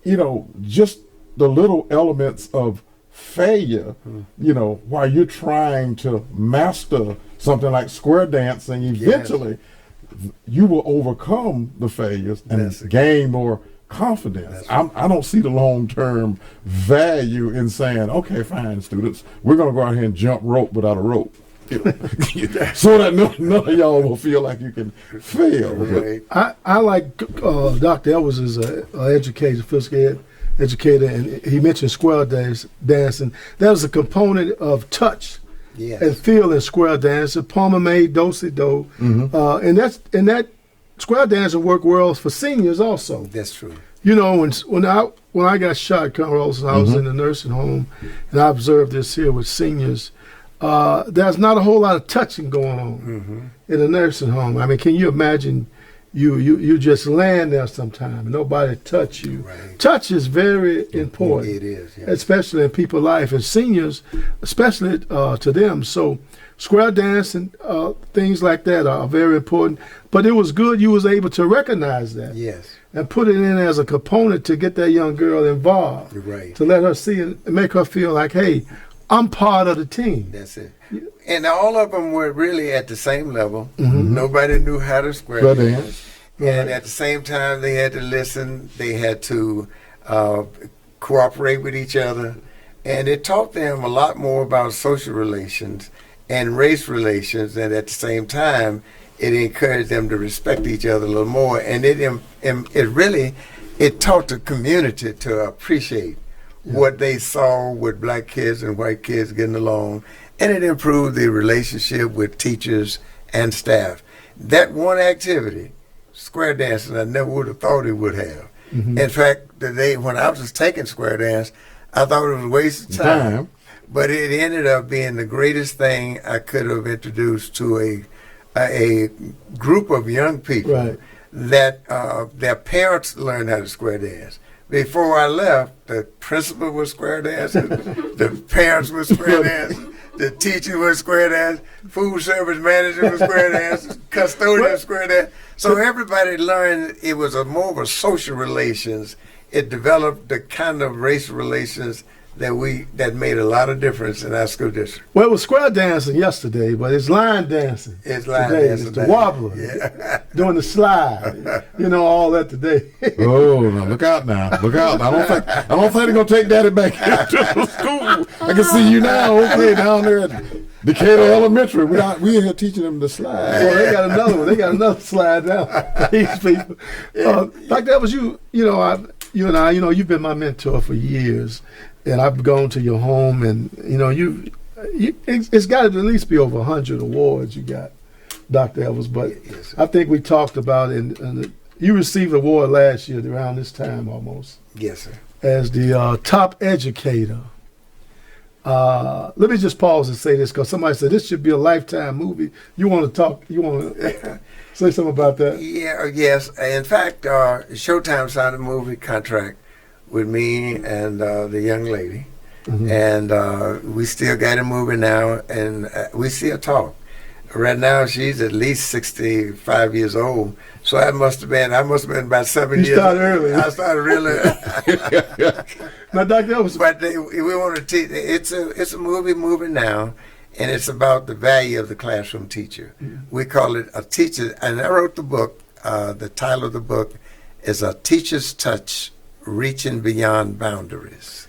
you know, just the little elements of failure, you know, while you're trying to master something like square dancing, eventually you will overcome the failures and gain more confidence. I don't see the long-term value in saying, okay, fine, students, we're going to go out here and jump rope without a rope. So that none of y'all will feel like you can fail. Right. I like Dr. Elvis is an educator, physical ed educator, and he mentioned square dancing. That was a component of touch and feel in square dancing. Palmer made do-si-do, and that square dancing worked well for seniors also. That's true. You know, when I got shot, Rollerson, I was in the nursing home, and I observed this here with seniors. There's not a whole lot of touching going on in a nursing home. I mean, can you imagine you just land there sometime and nobody touch you? Right. Touch is very important. It is, especially in people's life, and seniors, especially to them. So square dance and things like that are very important. But it was good you was able to recognize that. Yes. And put it in as a component to get that young girl involved. Right. To let her see and make her feel like, hey, I'm part of the team. That's it. And all of them were really at the same level. Nobody knew how to square dance. And at the same time, they had to listen. They had to cooperate with each other. And it taught them a lot more about social relations and race relations. And at the same time, it encouraged them to respect each other a little more. And it taught the community to appreciate what they saw with black kids and white kids getting along, and it improved the relationship with teachers and staff. That one activity, square dancing, I never would have thought it would have. In fact, the day when I was just taking square dance, I thought it was a waste of time. But it ended up being the greatest thing I could have introduced to a group of young people that their parents learned how to square dance. Before I left, the principal was square dancing, the parents were square dancing, the teacher was square dancing, food service manager was square dancing, custodian was square dancing. So everybody learned it was more of a social relations. It developed the kind of race relations that made a lot of difference in our school district. Well, it was square dancing yesterday, but it's line dancing. It's line today. dancing. It's the wobbler, doing the slide, all that today. Oh, now look out now! Look out! I don't think they're gonna take Daddy back into school. I can see you now, okay, down there at Decatur Elementary. We in here teaching them to slide. Well, they got another one. They got another slide now. These people. Like that was you. You and I. You've been my mentor for years. And I've gone to your home, and it's got to at least be over 100 awards you got, Dr. Elvis. But I think we talked about it, and you received an award last year around this time almost. Yes, sir. As the top educator. Let me just pause and say this, because somebody said this should be a Lifetime movie. You want to say something about that? Yeah. Yes. In fact, Showtime signed a movie contract with me and the young lady, and we still got a movie now, and we still talk. Right now, she's at least 65 years old, so I must have been about 7 years. You started early. I started really. Now, Dr. Elvis, but we want to teach. It's a movie now, and it's about the value of the classroom teacher. We call it a teacher, and I wrote the book. The title of the book is A Teacher's Touch: Reaching Beyond Boundaries.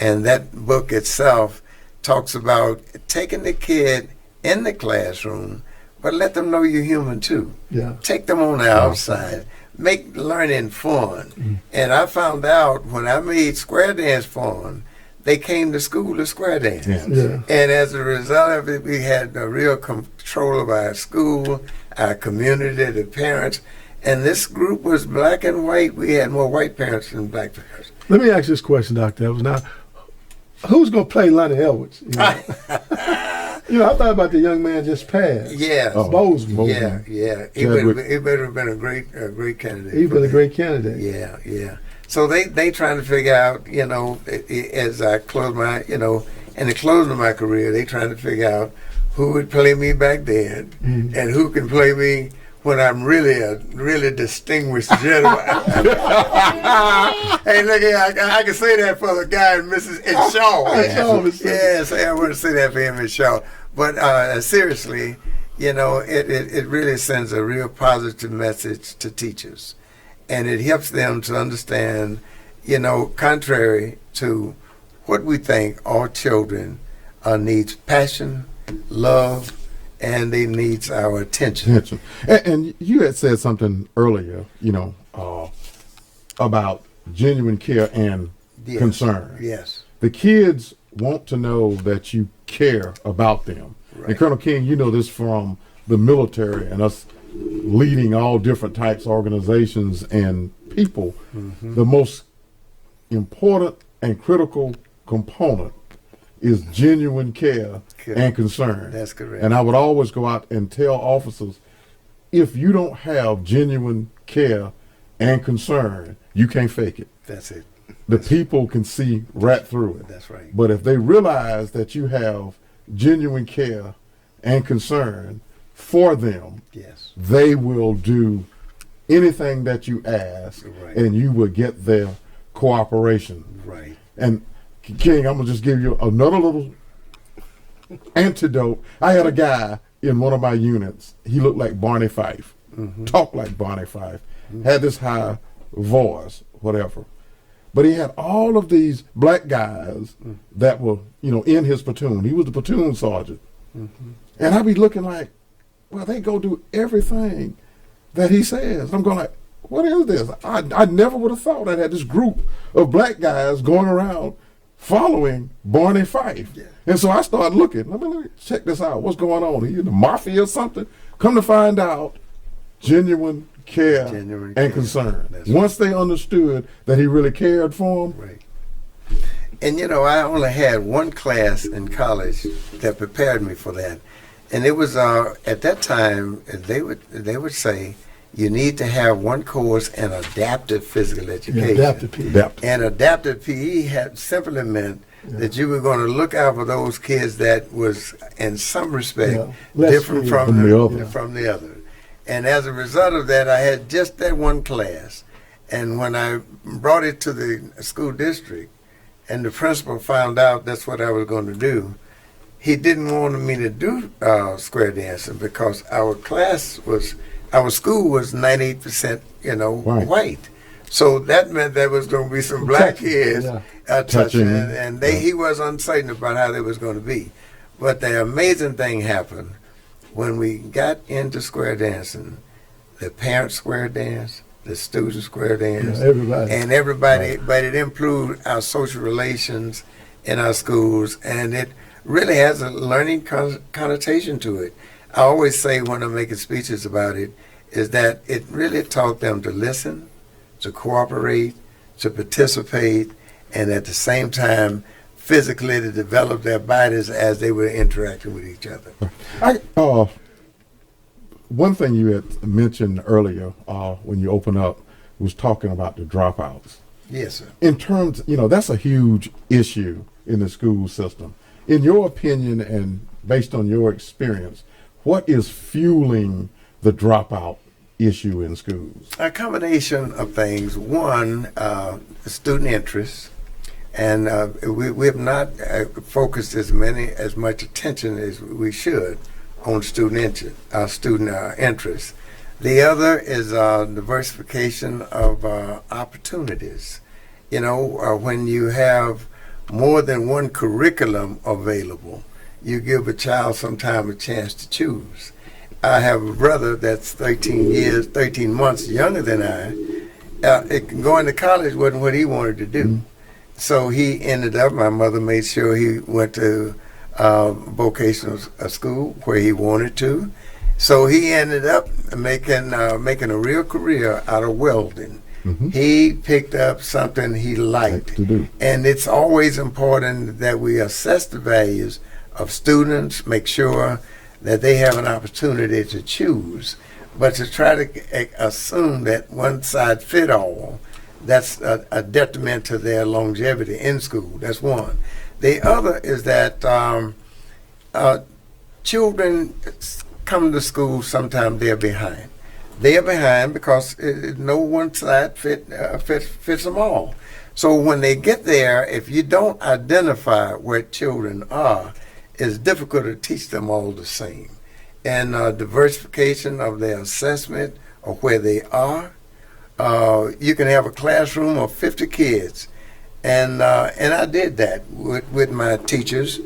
And that book itself talks about taking the kid in the classroom, but let them know you're human too. Yeah. Take them on the outside. Make learning fun. And I found out when I made square dance fun, they came to school to square dance. Yeah. And as a result of it, we had a real control of our school, our community, the parents. And this group was black and white. We had more white parents than black parents. Let me ask you this question, Dr. Edwards. Now, who's going to play Lonnie Edwards? You know? I thought about the young man just passed. Yeah. Bozeman. Yeah. He would have been a great candidate. He's been a great candidate. Yeah. So they trying to figure out, as I close my, in the closing of my career, they trying to figure out who would play me back then and who can play me when I'm really a distinguished gentleman. Hey, look here, I can say that for the guy in Shaw. Yes, I want to say that for him in Shaw. But seriously, it really sends a real positive message to teachers. And it helps them to understand, contrary to what we think, all children needs passion, love, and they needs our attention. And you had said something earlier, about genuine care and concern. Yes. The kids want to know that you care about them. Right. And Colonel King, you know this from the military and us leading all different types of organizations and people. The most important and critical component is genuine care and concern. That's correct. And I would always go out and tell officers, if you don't have genuine care and concern, you can't fake it. That's it. The people can see right through it. That's right. But if they realize that you have genuine care and concern for them, yes, they will do anything that you ask, right, and you will get their cooperation. Right. And King, I'm gonna just give you another little antidote. I had a guy in one of my units. He looked like Barney Fife, talked like Barney Fife, had this high voice, whatever. But he had all of these black guys that were, in his platoon. He was the platoon sergeant. And I'd be looking like, well, they go do everything that he says. I'm going like, what is this? I never would have thought I had this group of black guys going around following Barney Fife. Yeah. And so I started looking. Let me check this out. What's going on? He in the mafia or something? Come to find out, genuine care and concern. That's once they understood that he really cared for them. Right. And I only had one class in college that prepared me for that. And it was at that time they would say you need to have one course in adaptive physical education. Yeah, adaptive PE. And adaptive PE had simply meant that you were going to look out for those kids that was in some respect different from the other. And as a result of that, I had just that one class. And when I brought it to the school district, and the principal found out that's what I was going to do, he didn't want me to do square dancing because our school was 98%, white. So that meant there was going to be some black kids touching, and he was uncertain about how they was going to be. But the amazing thing happened when we got into square dancing. The parents square dance, the students square dance, everybody. But it improved our social relations in our schools, and it really has a learning connotation to it. I always say when I'm making speeches about it, is that it really taught them to listen, to cooperate, to participate, and at the same time, physically to develop their bodies as they were interacting with each other. One thing you had mentioned earlier when you opened up was talking about the dropouts. Yes, sir. In terms, that's a huge issue in the school system. In your opinion and based on your experience, what is fueling the dropout issue in schools? A combination of things. One, student interest, and we have not focused as much attention as we should on student interest. The other is diversification of opportunities. When you have more than one curriculum available, you give a child sometimes a chance to choose. I have a brother that's 13 months younger than I. Going to college wasn't what he wanted to do. So he ended up, my mother made sure he went to vocational school where he wanted to. So he ended up making a real career out of welding. He picked up something he liked to do. And it's always important that we assess the values of students, make sure that they have an opportunity to choose. But to try to assume that one size fit all, that's a detriment to their longevity in school. That's one. The other is that children come to school, sometimes they're behind. They are behind because no one side fits them all. So when they get there, if you don't identify where children are, it's difficult to teach them all the same. And diversification of their assessment of where they are. You can have a classroom of 50 kids, and I did that with my teachers,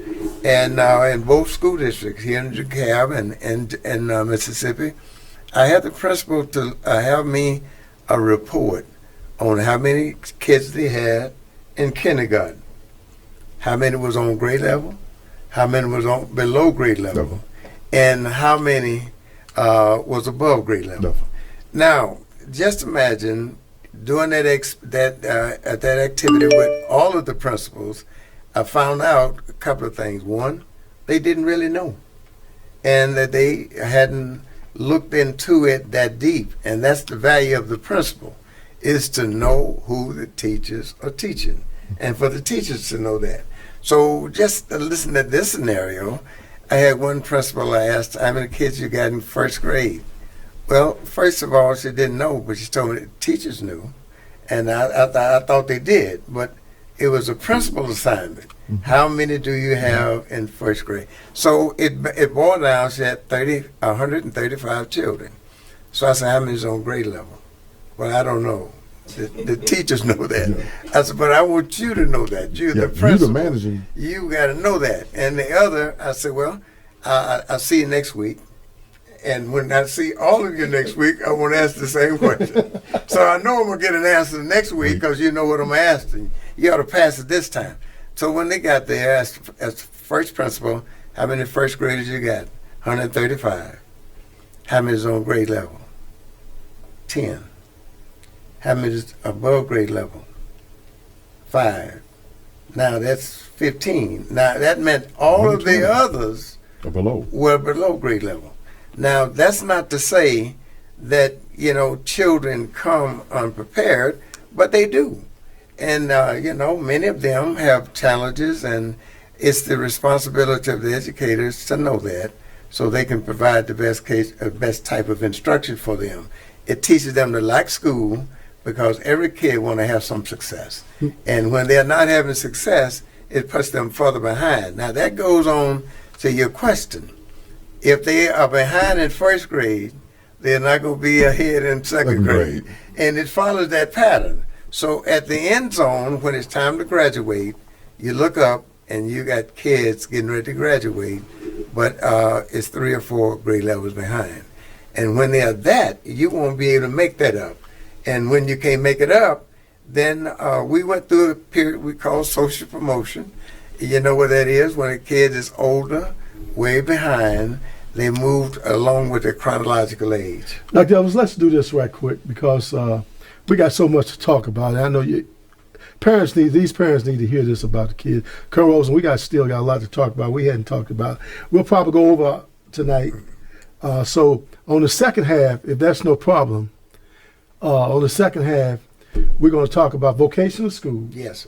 and in both school districts here in DeKalb and Mississippi. I had the principal to have me a report on how many kids they had in kindergarten, how many was on grade level, how many was on below grade level, and how many was above grade level. Now, just imagine doing that activity with all of the principals. I found out a couple of things. One, they didn't really know, and that they hadn't looked into it that deep. And that's the value of the principal, is to know who the teachers are teaching, and for the teachers to know that. So just listen to this scenario. I had one principal, I asked, how many kids you got in first grade? Well, first of all, she didn't know, but she told me that teachers knew. And I thought they did, but it was a principal assignment. How many do you have in first grade? So it boiled down, she had 135 children. So I said, how many is on grade level? Well, I don't know. The teachers know that. I said, but I want you to know that. You're the principal. You're the manager. You got to know that. And the other, I said, well, I'll see you next week. And when I see all of you next week, I want to ask the same question. So I know I'm going to get an answer next week because you know what I'm asking. You ought to pass it this time. So when they got there, as first principal, how many first graders you got? 135. How many is on grade level? 10. How many is above grade level? 5. Now that's 15. Now that meant all of the others were below grade level. Now that's not to say that, children come unprepared, but they do. And, many of them have challenges, and it's the responsibility of the educators to know that so they can provide the best type of instruction for them. It teaches them to like school because every kid want to have some success. And when they're not having success, it puts them further behind. Now, that goes on to your question. If they are behind in first grade, they're not going to be ahead in second grade. And it follows that pattern. So at the end zone, when it's time to graduate, you look up and you got kids getting ready to graduate, but it's 3 or 4 grade levels behind. And when they're that, you won't be able to make that up. And when you can't make it up, then we went through a period we call social promotion. You know what that is? When a kid is older, way behind, they moved along with their chronological age. Dr. Elvis, let's do this right quick because we got so much to talk about. I know these parents need to hear this about the kids. Colonel Rosen, we still got a lot to talk about. We hadn't talked about. We'll probably go over tonight. So on the second half, if that's no problem, on the second half, we're going to talk about vocational school. Yes.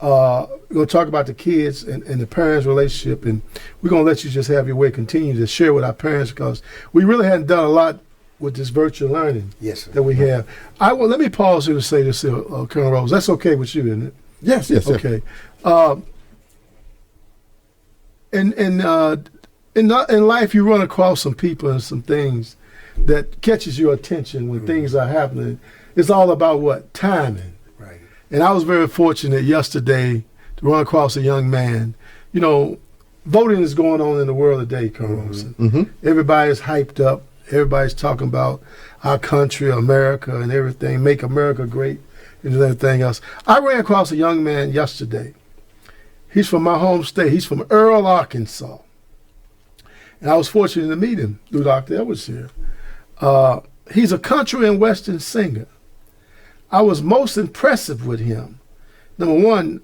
We're going to talk about the kids and the parents' relationship, and we're going to let you just have your way, continue to share with our parents because we really hadn't done a lot with this virtual learning that we have. Let me pause here to say this, Colonel Rose. That's okay with you, isn't it? Yes. Okay. In life, you run across some people and some things that catches your attention when things are happening. It's all about what? Timing. Right. And I was very fortunate yesterday to run across a young man. voting is going on in the world today, Carlos. Everybody's hyped up. Everybody's talking about our country, America, and everything. Make America great and everything else. I ran across a young man yesterday. He's from my home state. He's from Earl, Arkansas. And I was fortunate to meet him through Dr. Edwards here. He's a country and western singer. I was most impressive with him. Number one,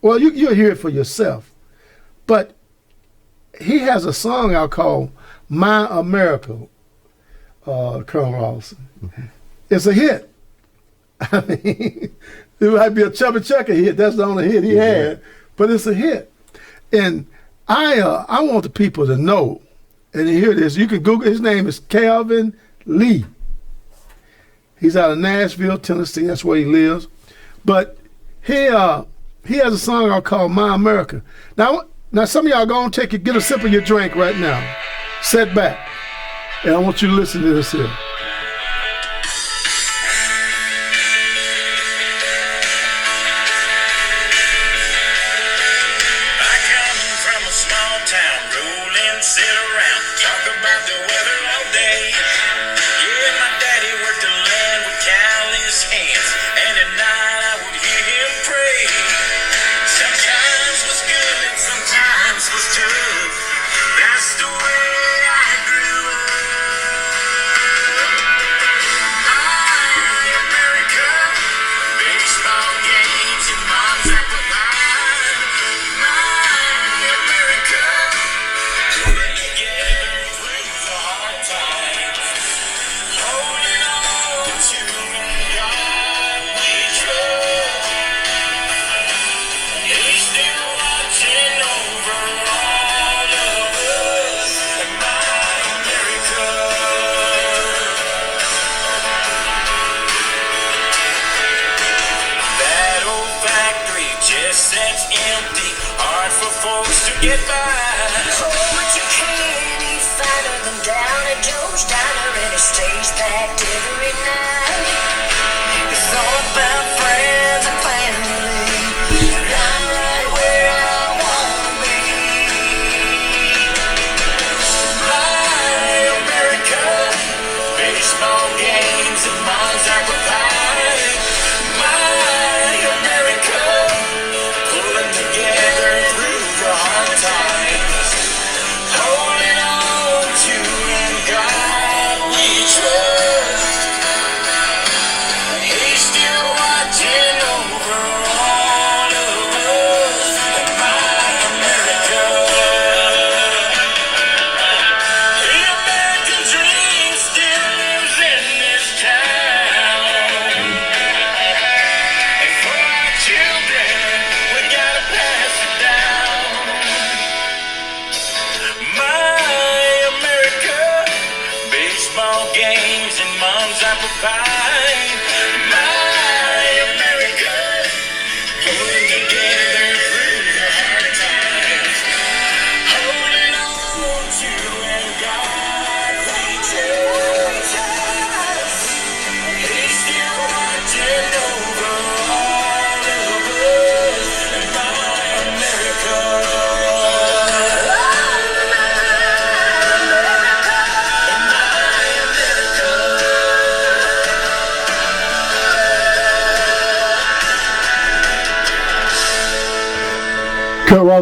well, you'll hear it for yourself. But he has a song out called My America, Colonel Rollerson. It's a hit. I mean, it might be a Chubby Checker hit. That's the only hit he had. But it's a hit. And I want the people to know, and to hear this. You can Google, his name is Calvin Lee. He's out of Nashville, Tennessee. That's where he lives. But he has a song out called My America. Now some of y'all go and get a sip of your drink right now. Sit back. And I want you to listen to this here.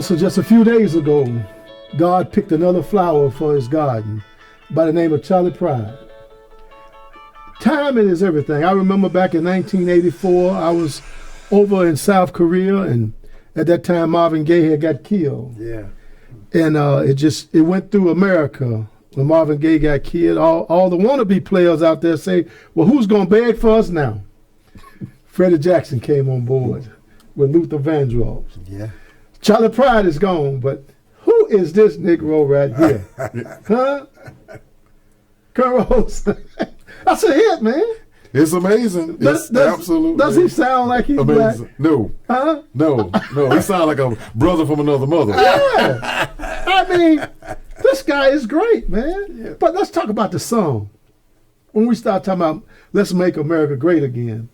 So just a few days ago, God picked another flower for his garden by the name of Charlie Pride. Timing is everything. I remember back in 1984, I was over in South Korea, and at that time Marvin Gaye had got killed. Yeah. And it went through America when Marvin Gaye got killed. All the wannabe players out there say, well, who's going to beg for us now? Freddie Jackson came on board with Luther Vandross. Yeah. Charlie Pride is gone, but who is this Negro right here? Huh? Carlos. That's a hit, man. It's amazing. Absolutely. Does he sound like he's amazing? Black? No. Huh? No. He sounds like a brother from another mother. Yeah. I mean, this guy is great, man. Yeah. But let's talk about the song. When we start talking about let's make America great again,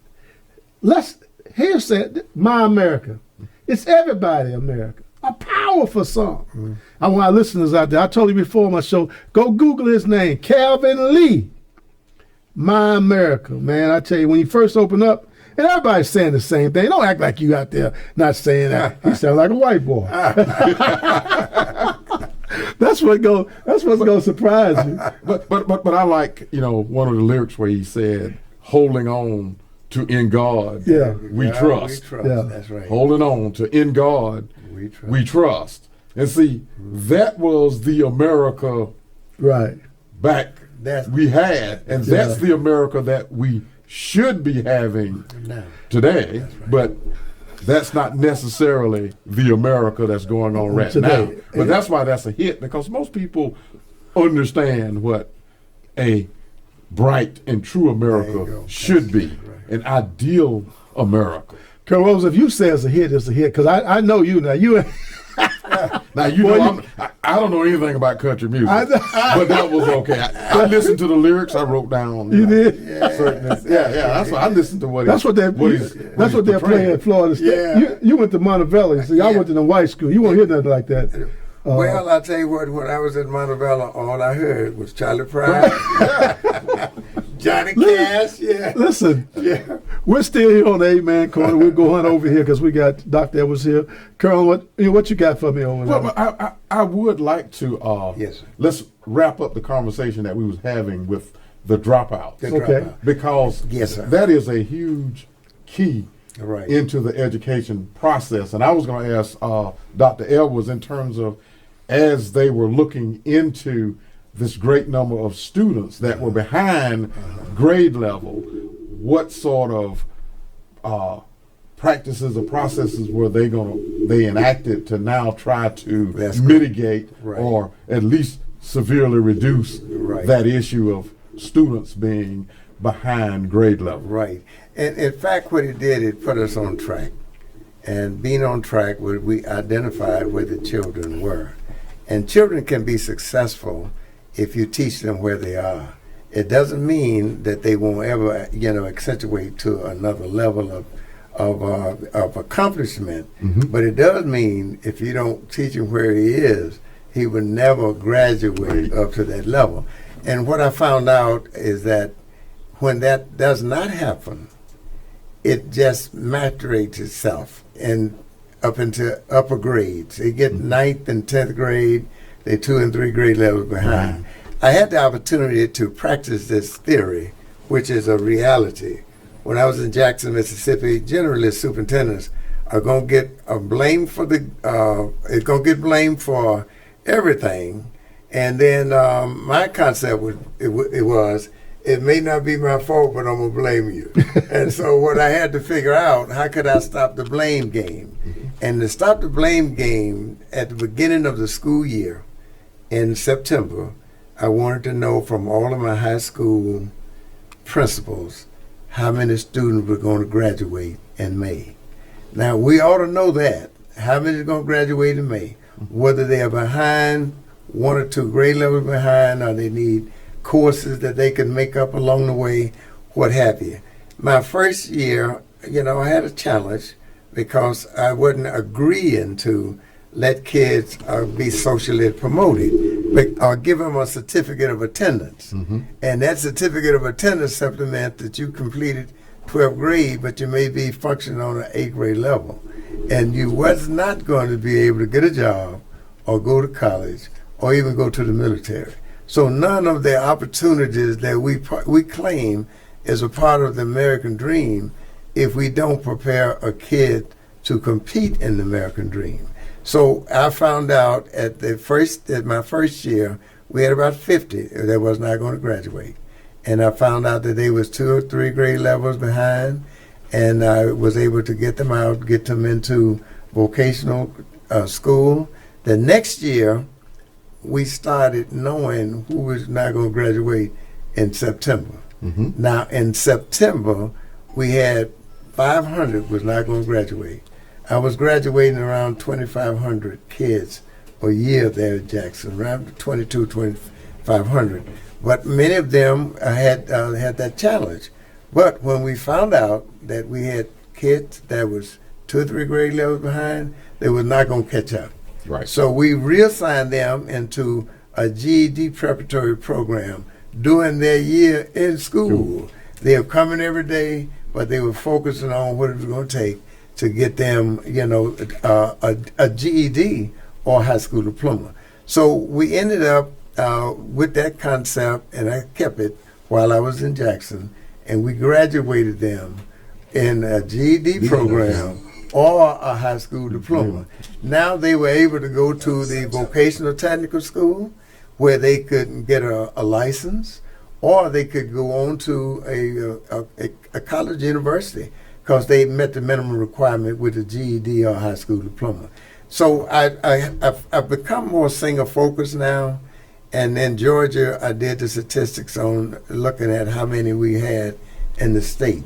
here's My America. It's everybody America. A power powerful song. I want our listeners out there, I told you before on my show, go Google his name, Calvin Lee. My America, man. I tell you, when he first opened up, and everybody's saying the same thing. Don't act like you out there not saying that. He sounds like a white boy. That's what's gonna surprise you. But I like, one of the lyrics where he said, "Holding on to in God, we trust." Yeah. That's right. Holding on to in God, we trust. And see, that was the America Right. back we had, and that's the America that we should be having today, but that's not necessarily the America that's going on right Today. now. But that's why that's a hit, because most people understand what a bright and true America should be, an ideal America. Colonel Rose, if you say it's a hit, it's a hit, because I know you now. You Now, I don't know anything about country music, but that was okay. I listened to the lyrics. I wrote down. You did? That's what I listened to. That's what they're playing at Florida State. Yeah. You went to Montevello. See, I went to the white school. You won't hear nothing like that. Well, I'll tell you what, when I was at Montevello, all I heard was Charlie Pride, Johnny Cash, Listen, we're still here on the 8-Man Corner. We're going over here because we got Dr. Edwards here. Colonel, what you got for me over there? Well, I would like to, Yes, sir. let's wrap up the conversation that we was having with the dropouts. Okay. Because Yes, sir. that is a huge key Right. into the education process. And I was going to ask Dr. Edwards, in terms of, as they were looking into this great number of students that were behind grade level, what sort of practices or processes were they enacted to now try to mitigate or at least severely reduce that issue of students being behind grade level? Right. And in fact, what it did, it put us on track. And being on track, we identified where the children were. And children can be successful if you teach them where they are. It doesn't mean that they won't ever, accentuate to another level of accomplishment. But it does mean if you don't teach him where he is, he will never graduate up to that level. And what I found out is that when that does not happen, it just maturates itself and up into upper grades. They get 9th and 10th grade, they're 2 and 3 grade levels behind. I had the opportunity to practice this theory, which is a reality. When I was in Jackson, Mississippi, generally superintendents are going to get blamed for everything. And then my concept was, it may not be my fault, but I'm going to blame you. And so what I had to figure out, how could I stop the blame game? And to stop the blame game at the beginning of the school year in September, I wanted to know from all of my high school principals how many students were going to graduate in May. Now, we ought to know that. How many are going to graduate in May? Whether they are behind, 1 or 2 grade levels behind, or they need courses that they can make up along the way, what have you. My first year, I had a challenge because I wasn't agreeing to let kids be socially promoted, or give them a certificate of attendance. And that certificate of attendance simply meant that you completed 12th grade, but you may be functioning on an 8th grade level. And you was not going to be able to get a job or go to college or even go to the military. So none of the opportunities that we claim is a part of the American dream if we don't prepare a kid to compete in the American dream. So I found out at my first year, we had about 50 that was not going to graduate. And I found out that they was 2 or 3 grade levels behind, and I was able to get them out, get them into vocational school. The next year, we started knowing who was not going to graduate in September. Now, in September, we had 500 was not going to graduate. I was graduating around 2,500 kids a year there at Jackson, around 2,500. But many of them had that challenge. But when we found out that we had kids that was 2 or 3 grade levels behind, they were not going to catch up. Right. So we reassigned them into a GED preparatory program during their year in school. They were coming every day, but they were focusing on what it was going to take to get them, a GED or high school diploma. So we ended up with that concept, and I kept it while I was in Jackson, and we graduated them in a GED program or a high school diploma. Now they were able to go to the vocational technical school where they could get a license, or they could go on to a college university because they met the minimum requirement with a GED or high school diploma. So I've become more single focused now. And in Georgia, I did the statistics on looking at how many we had in the state.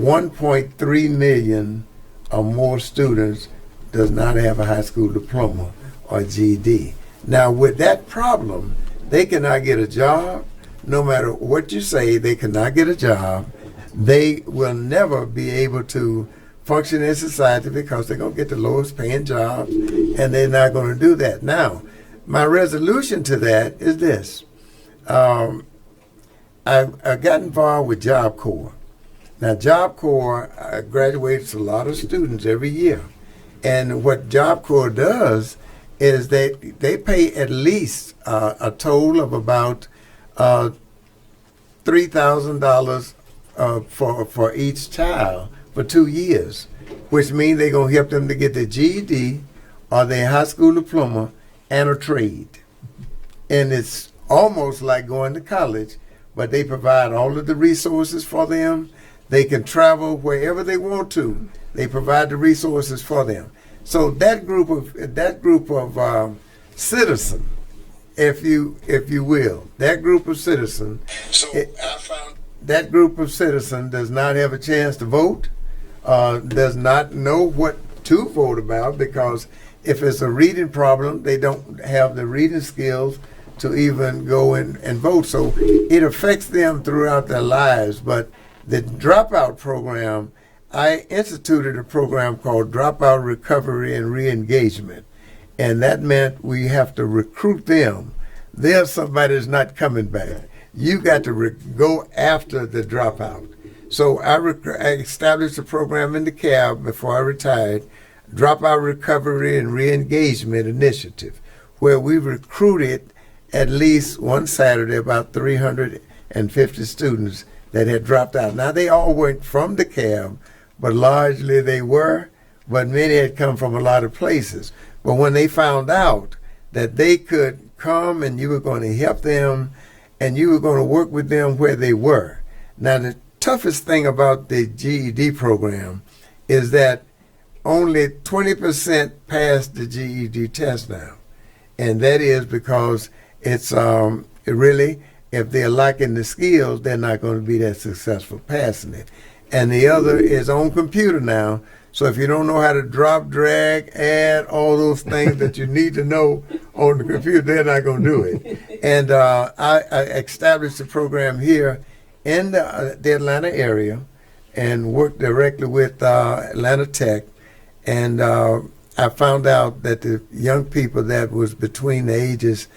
1.3 million or more students does not have a high school diploma or GED. Now, with that problem, they cannot get a job. No matter what you say, they cannot get a job. They will never be able to function in society because they're going to get the lowest paying jobs, and they're not going to do that. Now, my resolution to that is this. I got involved with Job Corps. Now, Job Corps graduates a lot of students every year. And what Job Corps does is they pay at least a total of about $3,000 for each child for 2 years, which means they're going to help them to get their GED or their high school diploma and a trade. And it's almost like going to college, but they provide all of the resources for them. They can travel wherever they want to. They provide the resources for them. So that group of citizen, if you will, that group of citizen. So I found that group of citizen does not have a chance to vote, does not know what to vote about, because if it's a reading problem, they don't have the reading skills to even go and vote. So it affects them throughout their lives. But the dropout program, I instituted a program called Dropout Recovery and Reengagement. And that meant we have to recruit them. There's somebody that's not coming back. You got to go after the dropout. So I established a program in the cab before I retired, Dropout Recovery and Reengagement Initiative, where we recruited at least one Saturday about 350 students that had dropped out. Now, they all went from the cab, but largely they were, but many had come from a lot of places. But when they found out that they could come and you were going to help them and you were going to work with them where they were. Now, the toughest thing about the GED program is that only 20% pass the GED test now. And that is because it's really, if they're lacking the skills, they're not going to be that successful passing it. And the other is on computer now. So if you don't know how to drop, drag, add, all those things that you need to know on the computer, they're not going to do it. And I established a program here in the Atlanta area and worked directly with Atlanta Tech. And I found out that the young people that was between the ages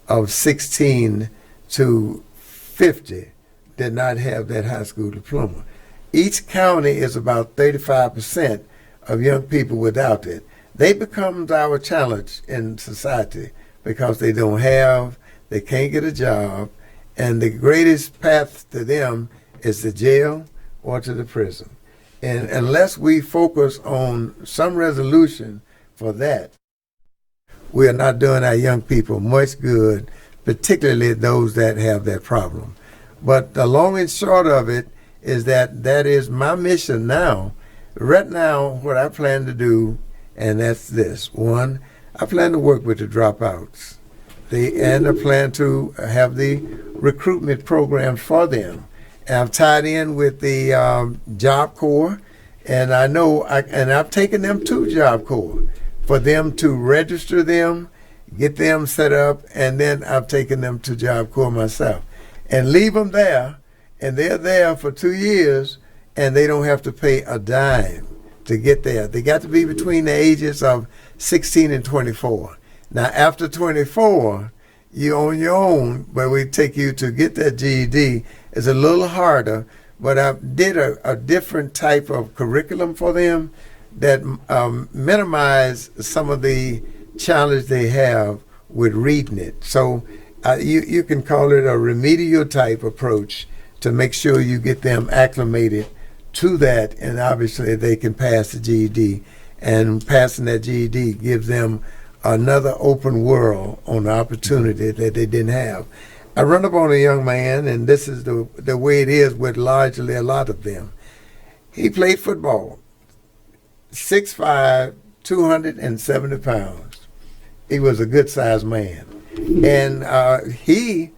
of 16 to 50 did not have that high school diploma. Each county is about 35% of young people without it. They become our challenge in society because they can't get a job, and the greatest path to them is the jail or to the prison. And unless we focus on some resolution for that, we are not doing our young people much good, particularly those that have that problem. But the long and short of it is that is my mission now. Right now, what I plan to do, and that's this. One, I plan to work with the dropouts. And I plan to have the recruitment programs for them. And I've tied in with the Job Corps, and I've taken them to Job Corps for them to register them, get them set up, and then I've taken them to Job Corps myself. And leave them there, and they're there for 2 years, and they don't have to pay a dime to get there. They got to be between the ages of 16 and 24. Now, after 24, you on your own, but we take you to get that GED. It's a little harder, but I did a different type of curriculum for them that minimize some of the challenge they have with reading it. So you can call it a remedial type approach to make sure you get them acclimated to that, and obviously they can pass the GED. And passing that GED gives them another open world on the opportunity that they didn't have. I run up on a young man, and this is the way it is with largely a lot of them. He played football, 6'5", 270 pounds. He was a good-sized man. And he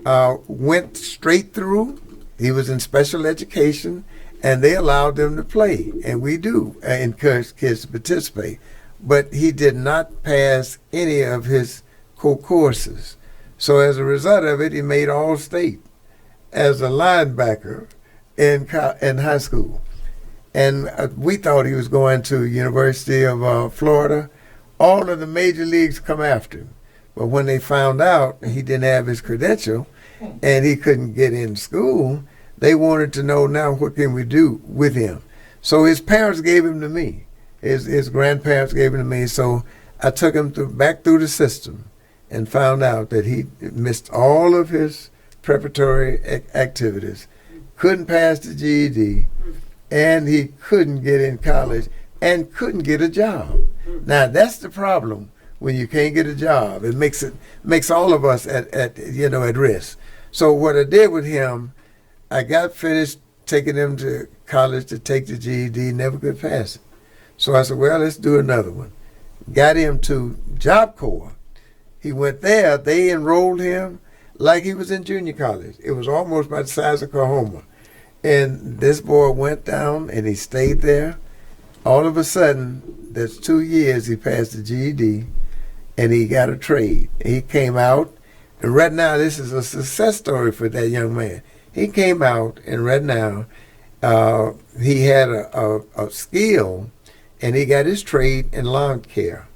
went straight through. He was in special education, and they allowed them to play. And we do encourage kids to participate. But he did not pass any of his core courses. So as a result of it, he made All-State as a linebacker in high school. And we thought he was going to University of Florida. All of the major leagues come after him. But when they found out he didn't have his credential and he couldn't get in school, they wanted to know, now what can we do with him? So his parents gave him to me. His grandparents gave him to me. So I took him back through the system and found out that he missed all of his preparatory activities, couldn't pass the GED, and he couldn't get in college and couldn't get a job. Now that's the problem when you can't get a job. It makes all of us at risk. So what I did with him, I got finished taking him to college to take the GED, never could pass it. So I said, well, let's do another one. Got him to Job Corps. He went there. They enrolled him like he was in junior college. It was almost by the size of Oklahoma. And this boy went down and he stayed there. All of a sudden, that's 2 years he passed the GED and he got a trade. He came out, and right now this is a success story for that young man. He came out, and right now he had a skill, and he got his trade in lawn care.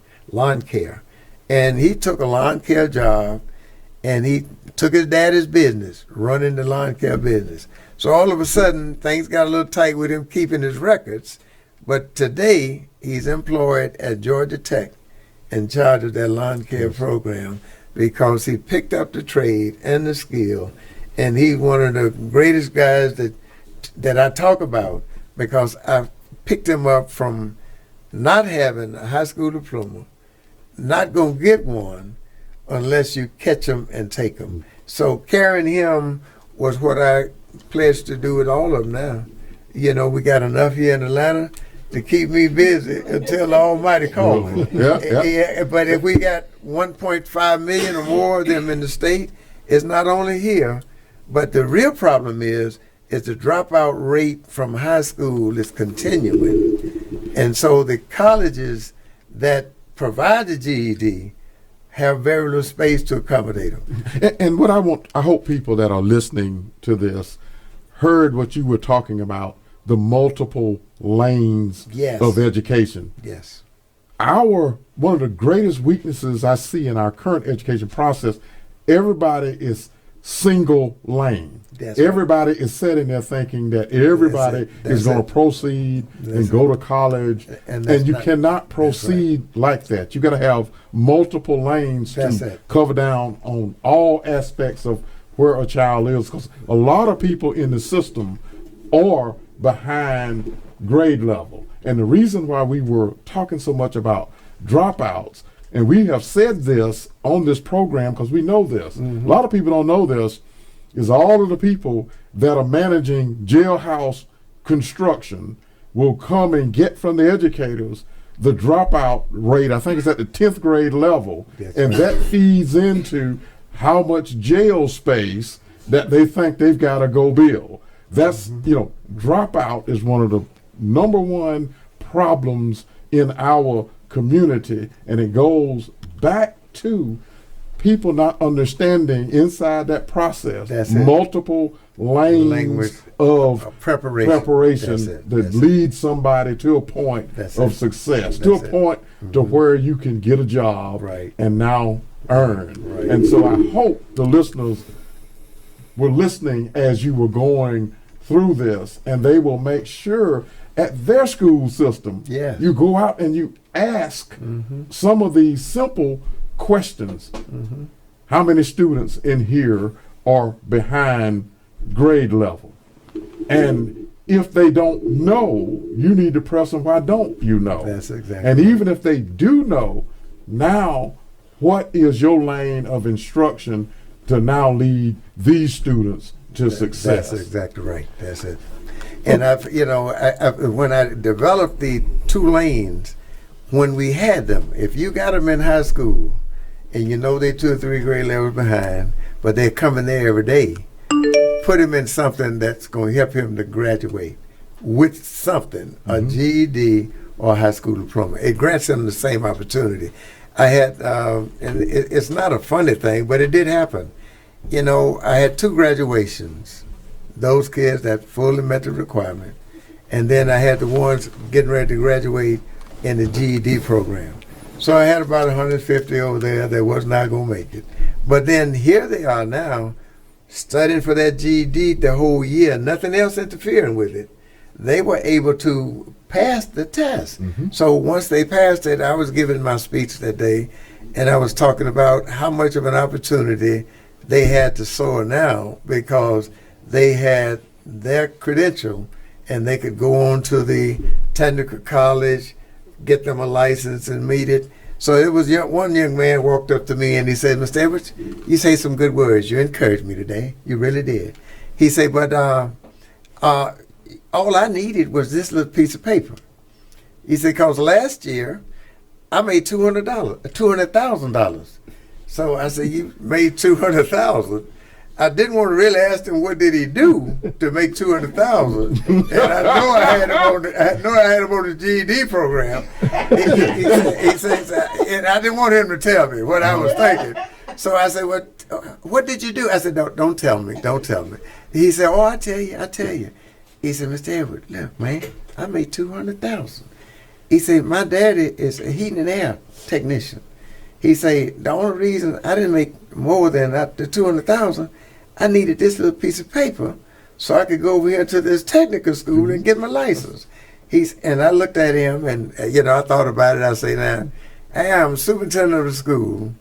And he took a lawn care job, and he took his daddy's business, running the lawn care business. So all of a sudden, things got a little tight with him keeping his records. But today, he's employed at Georgia Tech in charge of their lawn care program because he picked up the trade and the skill. And he's one of the greatest guys that I talk about because I picked him up from not having a high school diploma, not going to get one unless you catch him and take him. So carrying him was what I pledged to do with all of them now. You know, we got enough here in Atlanta to keep me busy until the Almighty calls me. Yeah. But if we got 1.5 million or more of them in the state, it's not only here, but the real problem is the dropout rate from high school is continuing. And so the colleges that provide the GED have very little space to accommodate them. And what I hope people that are listening to this heard what you were talking about, the multiple lanes of education. Yes. One of the greatest weaknesses I see in our current education process, everybody is single lane. Everybody is sitting there thinking that everybody is going to proceed and go to college, and you cannot proceed like that. You got to have multiple lanes to cover down on all aspects of where a child is, because a lot of people in the system are behind grade level. And the reason why we were talking so much about dropouts, and we have said this on this program because we know this. A lot of people don't know this, is all of the people that are managing jailhouse construction will come and get from the educators the dropout rate. I think it's at the 10th grade level. That feeds into how much jail space that they think they've got to go build. That's, dropout is one of the number one problems in our community, and it goes back to people not understanding inside that process multiple lanes Language of preparation. That's that it. lead somebody to a point That's of it. success, That's to a it. point to where you can get a job Right. and now earn. Right. And so I hope the listeners were listening as you were going through this, and they will make sure at their school system, Yes. you go out and you ask some of these simple questions. How many students in here are behind grade level? And if they don't know, you need to press them, why don't you know? That's exactly And right. even if they do know, now what is your lane of instruction to now lead these students to success? That's exactly right. That's it. And when I developed the 2 lanes, when we had them, if you got them in high school, and you know they're 2 or 3 grade levels behind, but they're coming there every day, put him in something that's going to help him to graduate with something, a GED or a high school diploma. It grants them the same opportunity. I had, and it's not a funny thing, but it did happen. I had 2 graduations. Those kids that fully met the requirement. And then I had the ones getting ready to graduate in the GED program. So I had about 150 over there that was not going to make it. But then here they are now, studying for that GED the whole year, nothing else interfering with it. They were able to pass the test. So once they passed it, I was giving my speech that day, and I was talking about how much of an opportunity they had to soar now because they had their credential and they could go on to the technical college, get them a license and meet it. So it was one young man walked up to me and he said, Mr. Edwards, you say some good words. You encouraged me today. You really did. He said, but all I needed was this little piece of paper. He said, because last year I made $200,000. So I said, you made $200,000. I didn't want to really ask him what did he do to make $200,000, and I know I had him on the GED program. He says, and I didn't want him to tell me what I was thinking. So I said, what did you do? I said, don't tell me. He said, oh, I tell you. He said, Mr. Edward, look, man, I made $200,000. He said, my daddy is a heating and air technician. He said, the only reason I didn't make more than the $200,000, I needed this little piece of paper so I could go over here to this technical school and get my license. And I looked at him and, I thought about it. I say, now, hey, I'm superintendent of the school,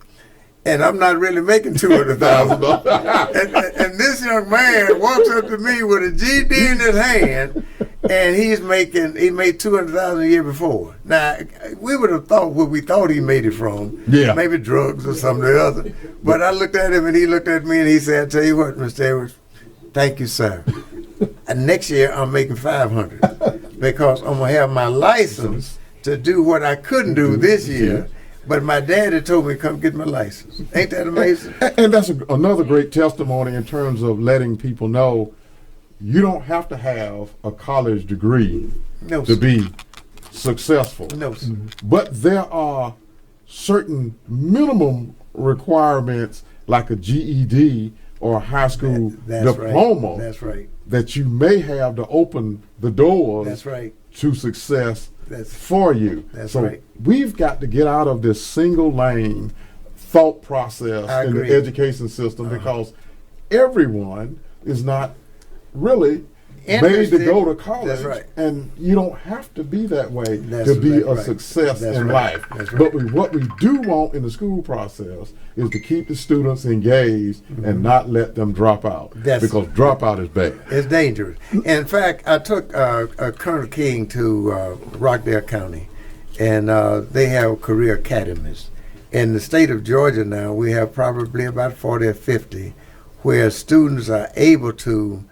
and I'm not really making $200,000. and this young man walks up to me with a GED in his hand, and he made $200,000 a year before. Now we would have thought what we thought he made it from, maybe drugs or something or other. But I looked at him, and he looked at me, and he said, "I tell you what, Mr. Edwards, thank you, sir. And next year I'm making $500 because I'm gonna have my license to do what I couldn't do this year." But my daddy told me, come get my license. Ain't that amazing? And that's another great testimony in terms of letting people know you don't have to have a college degree to be successful. No, sir. But there are certain minimum requirements like a GED or a high school diploma Right. That's right. that you may have to open the doors That's right. to success That's for you. That's so right. we've got to get out of this single lane thought process I in agree. the education system because everyone is not really made to Interested. go to college. That's right. And you don't have to be that way That's to be exactly a right. success That's in right. life. That's right. But what we do want in the school process is to keep the students engaged and not let them drop out because dropout is bad. It's dangerous. In fact, I took Colonel King to Rockdale County, and they have career academies. In the state of Georgia now, we have probably about 40 or 50 where students are able to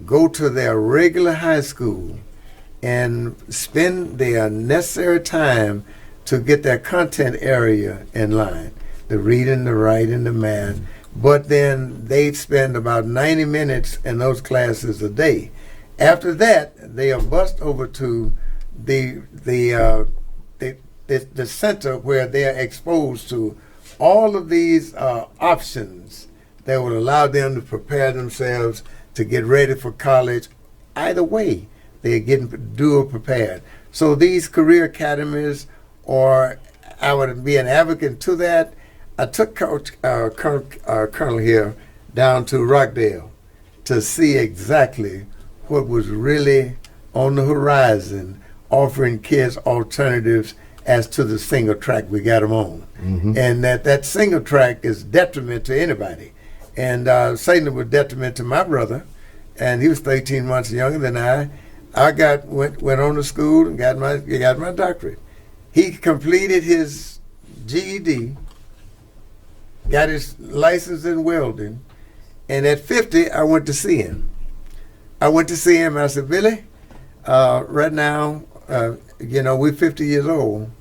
go to their regular high school and spend their necessary time to get their content area in line, the reading, the writing, the math. But then they spend about 90 minutes in those classes a day. After that, they are bused over to the center where they're exposed to all of these options that would allow them to prepare themselves to get ready for college. Either way, they're getting dual prepared. So these career academies, or I would be an advocate to that. I took Colonel here down to Rockdale to see exactly what was really on the horizon, offering kids alternatives as to the single track we got them on. And that single track is detriment to anybody. And Satan was detriment to my brother, and he was 13 months younger than I. Went on to school and got my doctorate. He completed his GED, got his license in welding, and at 50, I went to see him. And I said, Billy, right now, we're 50 years old,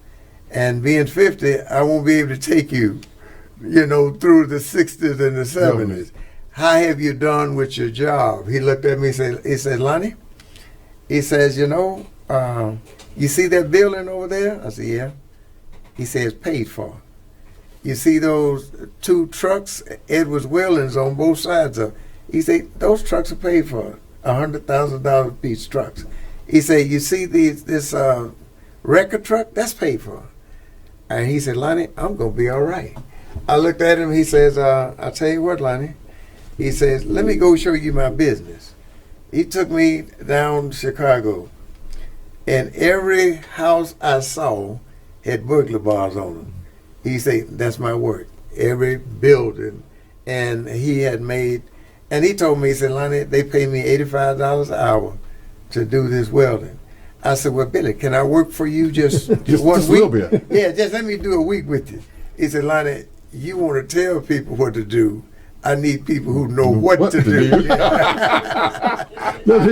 and being 50, I won't be able to take you, through the 60s and the 70s. How have you done with your job? He looked at me and he said, Lonnie, he says, you see that building over there? I said, yeah. He says, paid for. You see those 2 trucks, Edwards Welding's on both sides of. He said, those trucks are paid for, $100,000 piece trucks. He said, you see this record truck? That's paid for. And he said, Lonnie, I'm going to be all right. I looked at him, he says, I'll tell you what, Lonnie. He says, let me go show you my business. He took me down to Chicago, and every house I saw had burglar bars on them. He said, that's my work, every building. And he had made, and he told me, he said, Lonnie, they pay me $85 an hour to do this welding. I said, well, Billy, can I work for you just 1 week? A little bit. Yeah, just let me do a week with you. He said, Lonnie, you want to tell people what to do. I need people who know what to do.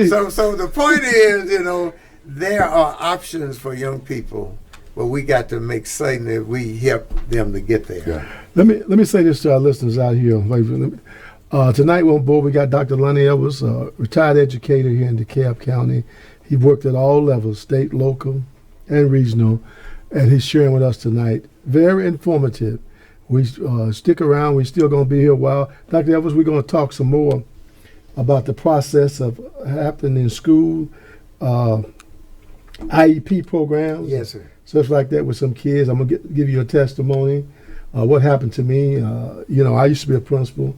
So the point is, there are options for young people, but we got to make certain that we help them to get there. Yeah. Let me say this to our listeners out here. Tonight on board we got Dr. Lonnie Edwards, retired educator here in DeKalb County. He worked at all levels, state, local, and regional, and he's sharing with us tonight. Very informative. We stick around. We're still going to be here a while. Dr. Edwards, we're going to talk some more about the process of happening in school, IEP programs. Yes, sir. Stuff like that with some kids. I'm going to give you a testimony. What happened to me. I used to be a principal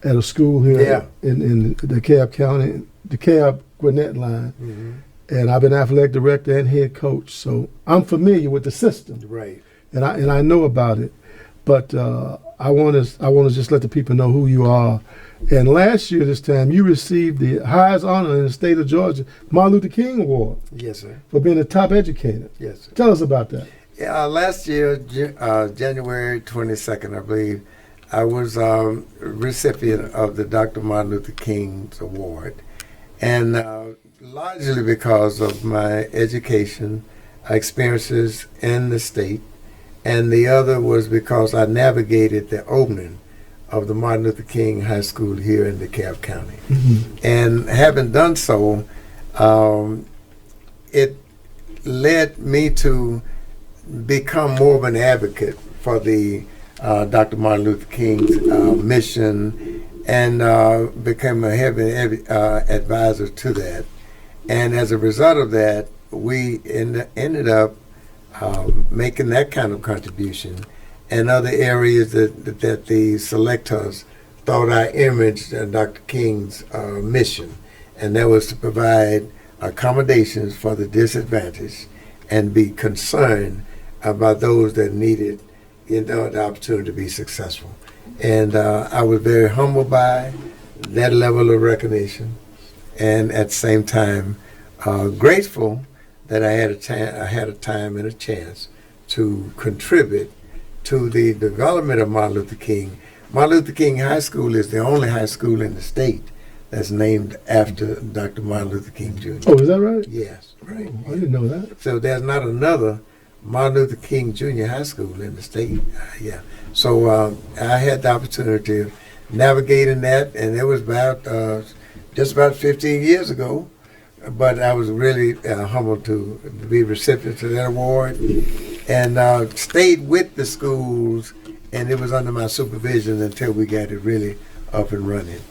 at a school here in DeKalb County, DeKalb Gwinnett line. Mm-hmm. And I've been athletic director and head coach. So I'm familiar with the system. Right. And I know about it. But I want to just let the people know who you are. And last year, this time, you received the highest honor in the state of Georgia, Martin Luther King Award. Yes, sir. For being a top educator. Yes, sir. Tell us about that. Yeah, last year, January 22nd, I believe, I was recipient of the Dr. Martin Luther King's Award. And largely because of my education, experiences in the state, and the other was because I navigated the opening of the Martin Luther King High School here in DeKalb County. Mm-hmm. And having done so, it led me to become more of an advocate for the Dr. Martin Luther King's mission, and became a heavy advisor to that. And as a result of that, we ended up making that kind of contribution, and other areas that the selectors thought I imaged Dr. King's mission, and that was to provide accommodations for the disadvantaged and be concerned about those that needed the opportunity to be successful. And I was very humbled by that level of recognition, and at the same time grateful that I had a time and a chance to contribute to the development of Martin Luther King. Martin Luther King High School is the only high school in the state that's named after Dr. Martin Luther King Jr. Oh, is that right? Yes, right. Oh, I didn't know that. So there's not another Martin Luther King Jr. High School in the state. So I had the opportunity of navigating that, and it was about just about 15 years ago. But I was really humbled to be recipient to that award, and stayed with the schools, and it was under my supervision until we got it really up and running.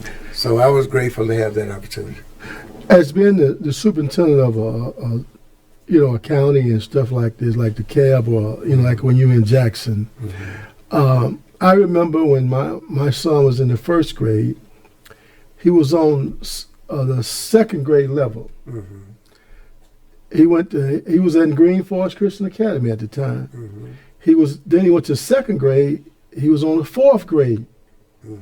So I was grateful to have that opportunity. As being the superintendent of a county and stuff like this, like the cab, or like when you were in Jackson, I remember when my son was in the first grade, he was on the second grade level. He was in Green Forest Christian Academy at the time. He went to second grade. He was on the fourth grade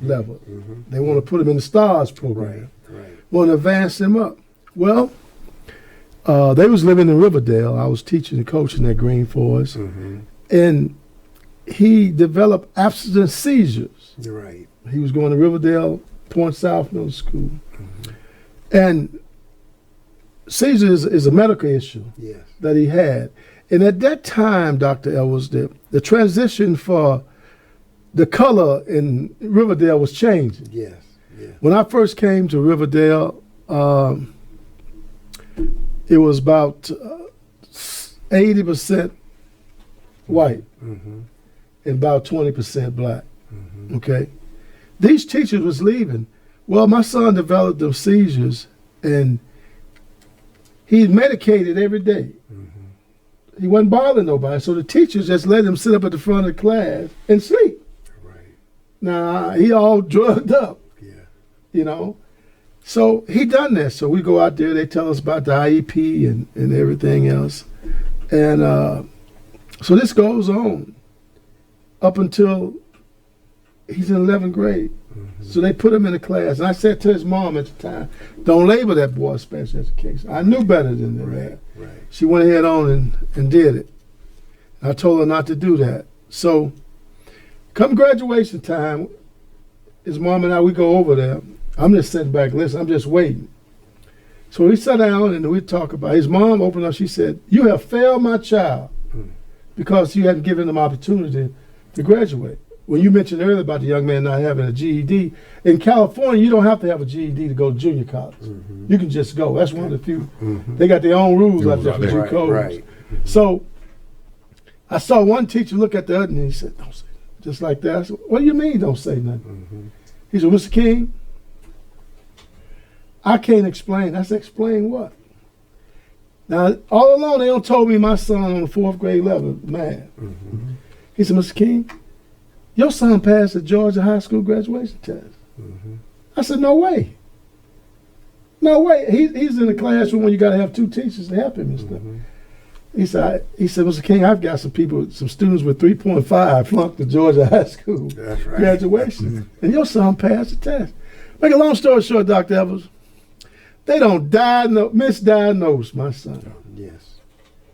level. They want to put him in the STARS program. Right. Want to advance him up. Well, they was living in Riverdale. I was teaching and coaching at Green Forest, and he developed abstinence seizures. Right. He was going to Riverdale Point South Middle School, and seizures is a medical issue that he had. And at that time, Dr. Ellis, the transition for the color in Riverdale was changing. Yes. When I first came to Riverdale, it was about 80% white and about 20% black. Okay, these teachers was leaving. Well, my son developed them seizures, and he medicated every day. He wasn't bothering nobody, so the teachers just let him sit up at the front of the class and sleep. Right. Now he all drugged up. Yeah. So he done that. So we go out there, they tell us about the IEP and everything else. And so this goes on up until he's in 11th grade. So they put him in a class. And I said to his mom at the time, don't label that boy special education. I knew better than that. Right. She went ahead on and did it. I told her not to do that. So come graduation time, his mom and I, we go over there. I'm just sitting back, listen, I'm just waiting. So we sat down and we talk about it. His mom opened up, she said, you have failed my child because you hadn't given him opportunity to graduate. When you mentioned earlier about the young man not having a GED, in California, you don't have to have a GED to go to junior college. You can just go. That's one of the few. They got their own rules out there for G codes. Right. So I saw one teacher look at the other and he said, don't say that. Just like that. I said, what do you mean don't say nothing? He said, Mr. King, I can't explain. I said, explain what? Now, all along, they don't told me my son on the fourth grade level, math. He said, Mr. King, your son passed the Georgia high school graduation test. I said, no way. No way. He's in the classroom when you got to have two teachers to help him and stuff. He said, Mr. King, I've got some students with 3.5 flunked the Georgia high school graduation. And your son passed the test. Make a long story short, Dr. Evans, they don't misdiagnose my son. Yes.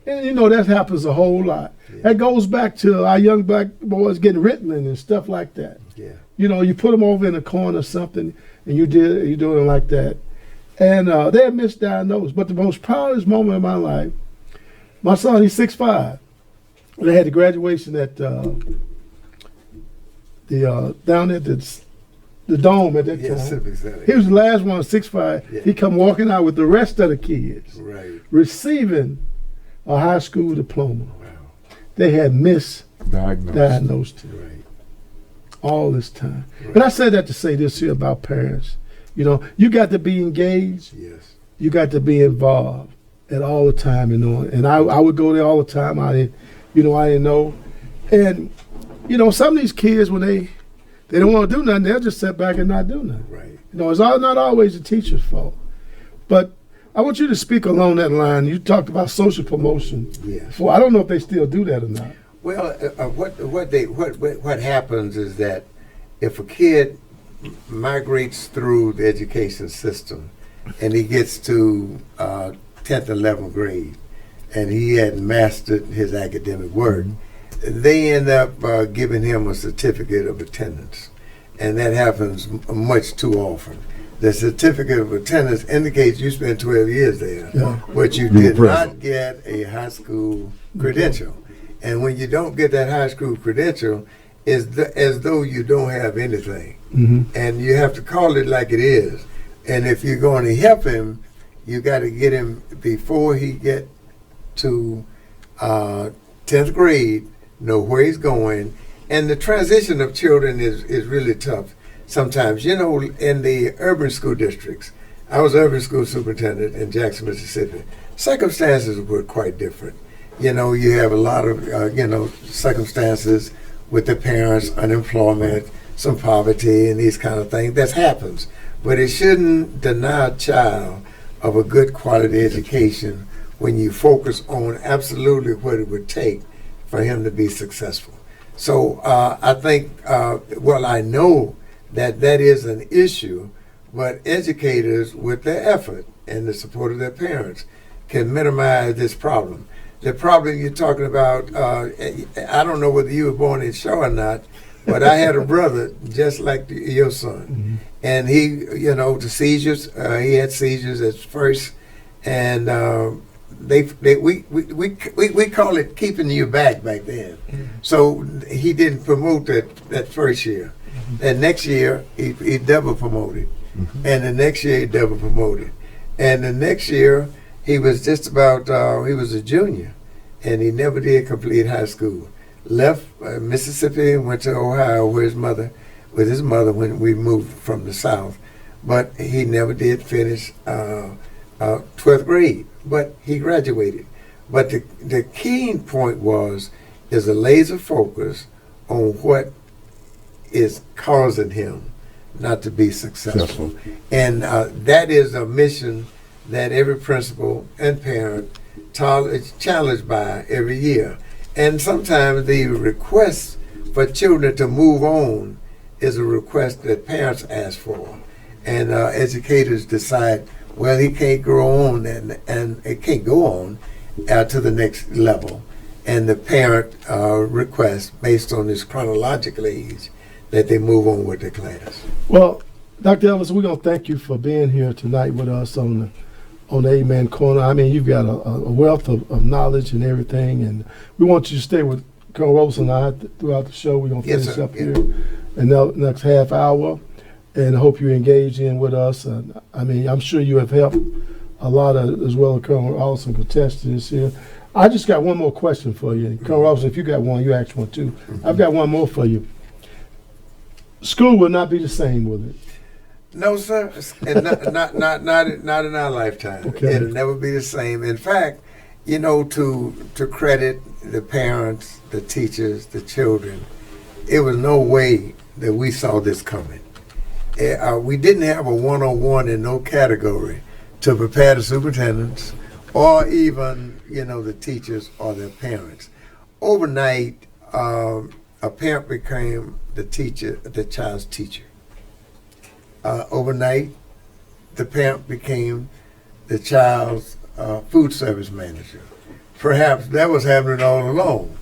And that happens a whole lot. That goes back to our young black boys getting Ritalin and stuff like that. Yeah. You put them over in a corner or something, and you're doing it like that. And they're misdiagnosed. But the most proudest moment of my life, my son, he's 6'5". They had the graduation at down at the dome at that time. He was the last one, 6'5". Yeah. He come walking out with the rest of the kids, receiving a high school diploma. Wow. They had misdiagnosed him all this time. And I said that to say this here about parents. You got to be engaged. Yes. You got to be involved at all the time. And I would go there all the time. I didn't know. And some of these kids, when they don't want to do nothing, they'll just sit back and not do nothing. Right. It's not always the teacher's fault. But I want you to speak along that line. You talked about social promotion. Yes. I don't know if they still do that or not. Well, what happens is that if a kid migrates through the education system and he gets to 10th, 11th grade, and he hadn't mastered his academic work, they end up giving him a certificate of attendance, and that happens much too often. The certificate of attendance indicates you spent 12 years there, but you did not get a high school credential. And when you don't get that high school credential, it's as though you don't have anything. And you have to call it like it is. And if you're going to help him, you got to get him before he get to 10th grade, know where he's going. And the transition of children is really tough. sometimes. You know, in the urban school districts, I was urban school superintendent in Jackson, Mississippi. Circumstances were quite different. You know, you have a lot of, circumstances with the parents, unemployment, some poverty, and these kind of things. That happens. But it shouldn't deny a child of a good quality education when you focus on absolutely what it would take for him to be successful. So I think, I know that is an issue, but educators, with their effort and the support of their parents, can minimize this problem. The problem you're talking about, I don't know whether you were born in Shaw or not, but I had a brother just like your son. And he, the seizures, he had seizures at first, and we call it keeping you back then. So he didn't promote that first year. And next year, he double promoted. And the next year, he double promoted. And the next year, he was just about, he was a junior, and he never did complete high school. Left Mississippi and went to Ohio with his mother when we moved from the South. But he never did finish 12th grade, but he graduated. But the key point is a laser focus on what is causing him not to be successful. And that is a mission that every principal and parent is challenged by every year. And sometimes the request for children to move on is a request that parents ask for. And educators decide, well, he can't grow on and it can't go on to the next level. And the parent requests, based on his chronological age, that they move on with the class. Well, Dr. Ellis, we're going to thank you for being here tonight with us on the Amen Corner. I mean, you've got a wealth of knowledge and everything, and we want you to stay with Colonel Rollerson and I throughout the show. We're going to finish up here in the next half hour, and I hope you engage in with us. I mean, I'm sure you have helped a lot of, as well as Colonel Rollerson, contestants here. I just got one more question for you. Colonel Rollerson, if you got one, you ask one too. I've got one more for you. School will not be the same, will it? No, sir. And not in our lifetime. Okay. It'll never be the same. In fact, to credit the parents, the teachers, the children, it was no way that we saw this coming. We didn't have a 101 in no category to prepare the superintendents or even, the teachers or their parents. Overnight, a parent became the child's teacher. Overnight, the parent became the child's food service manager. Perhaps that was happening all along.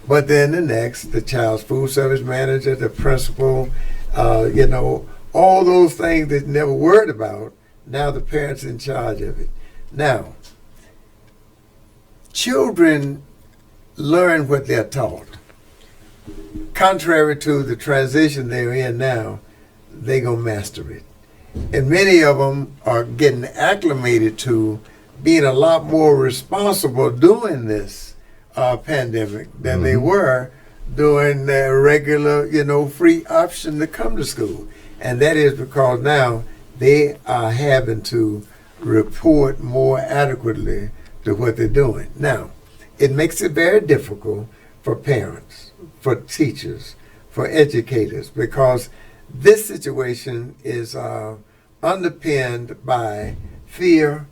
But then the child's food service manager, the principal, all those things that never worried about, now the parent's in charge of it. Now, children learn what they're taught. Contrary to the transition they're in now, they're going to master it. And many of them are getting acclimated to being a lot more responsible during this pandemic than they were during their regular, free option to come to school. And that is because now they are having to report more adequately to what they're doing. Now, it makes it very difficult for parents, for teachers, for educators, because this situation is underpinned by fear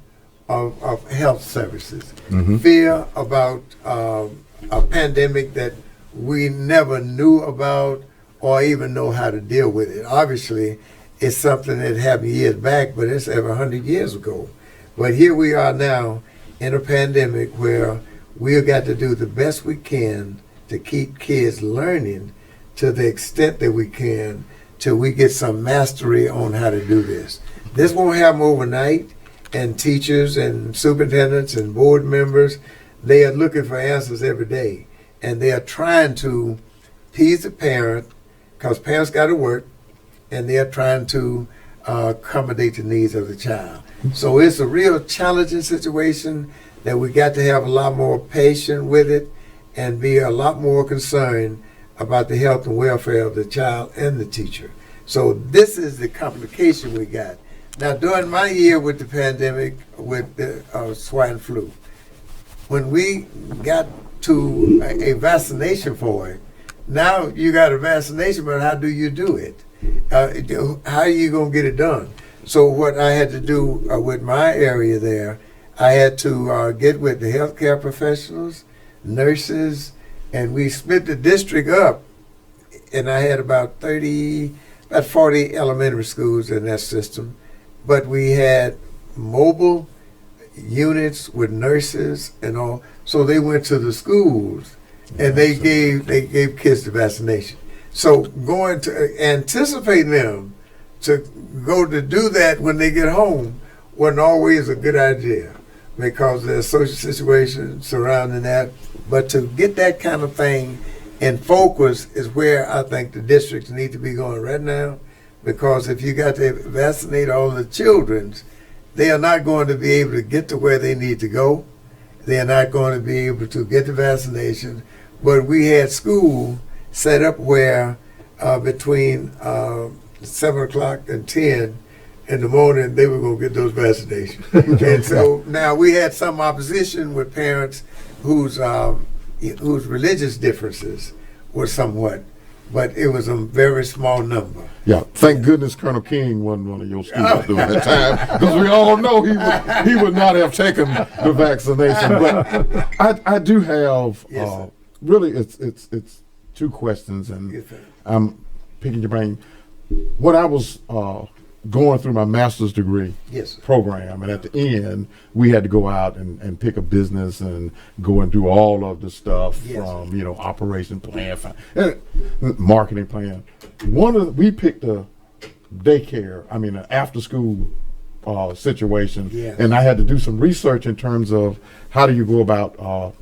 of health services, fear about a pandemic that we never knew about or even know how to deal with it. Obviously, it's something that happened years back, but it's over 100 years ago. But here we are now in a pandemic where we've got to do the best we can to keep kids learning to the extent that we can till we get some mastery on how to do this. This won't happen overnight, and teachers and superintendents and board members, they are looking for answers every day. And they are trying to tease the parent, because parents got to work, and they are trying to accommodate the needs of the child. So it's a real challenging situation that we got to have a lot more patience with it and be a lot more concerned about the health and welfare of the child and the teacher. So this is the complication we got. Now, during my year with the pandemic, with the swine flu, when we got to a vaccination for it, now you got a vaccination, but how do you do it? How are you going to get it done? So what I had to do with my area there, I had to get with the healthcare professionals, nurses, and we split the district up, and I had about 40 elementary schools in that system. But we had mobile units with nurses and all, so they went to the schools and they gave kids the vaccination. So going to anticipating them to go to do that when they get home wasn't always a good idea because there's social situations surrounding that. But to get that kind of thing in focus is where I think the districts need to be going right now. Because if you got to vaccinate all the children, they are not going to be able to get to where they need to go. They are not going to be able to get the vaccination. But we had school set up where between 7 o'clock and 10 in the morning, they were going to get those vaccinations. And so now we had some opposition with parents whose religious differences were somewhat, but it was a very small number. Yeah, thank goodness Colonel King wasn't one of your students during that time, because we all know he would not have taken the vaccination. But I do have really it's two questions, and I'm picking your brain. When I was going through my master's degree program, and at the end we had to go out and pick a business and go and do all of the stuff from operation plan, marketing plan. We picked a daycare, an after school situation, and I had to do some research in terms of how do you go about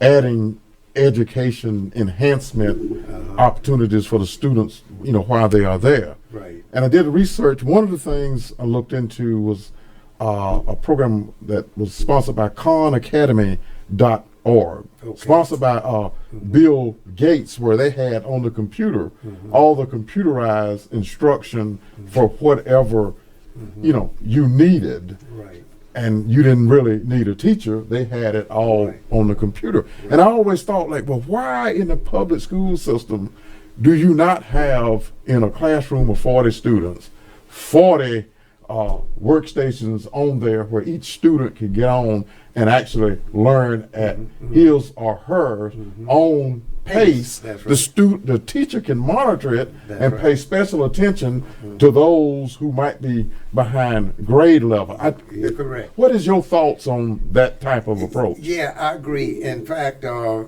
adding education enhancement opportunities for the students, while they are there. Right. And I did research. One of the things I looked into was a program that was sponsored by khanacademy.org, sponsored by Bill Gates, where they had on the computer all the computerized instruction for whatever you needed. Right. And you didn't really need a teacher. They had it all on the computer. And I always thought, well, why in the public school system do you not have in a classroom of 40 students, 40 workstations on there where each student can get on and actually learn at his or her own pace? That's right. The teacher can monitor it and pay special attention to those who might be behind grade level. You're correct. What is your thoughts on that type of approach? Yeah, I agree. In fact,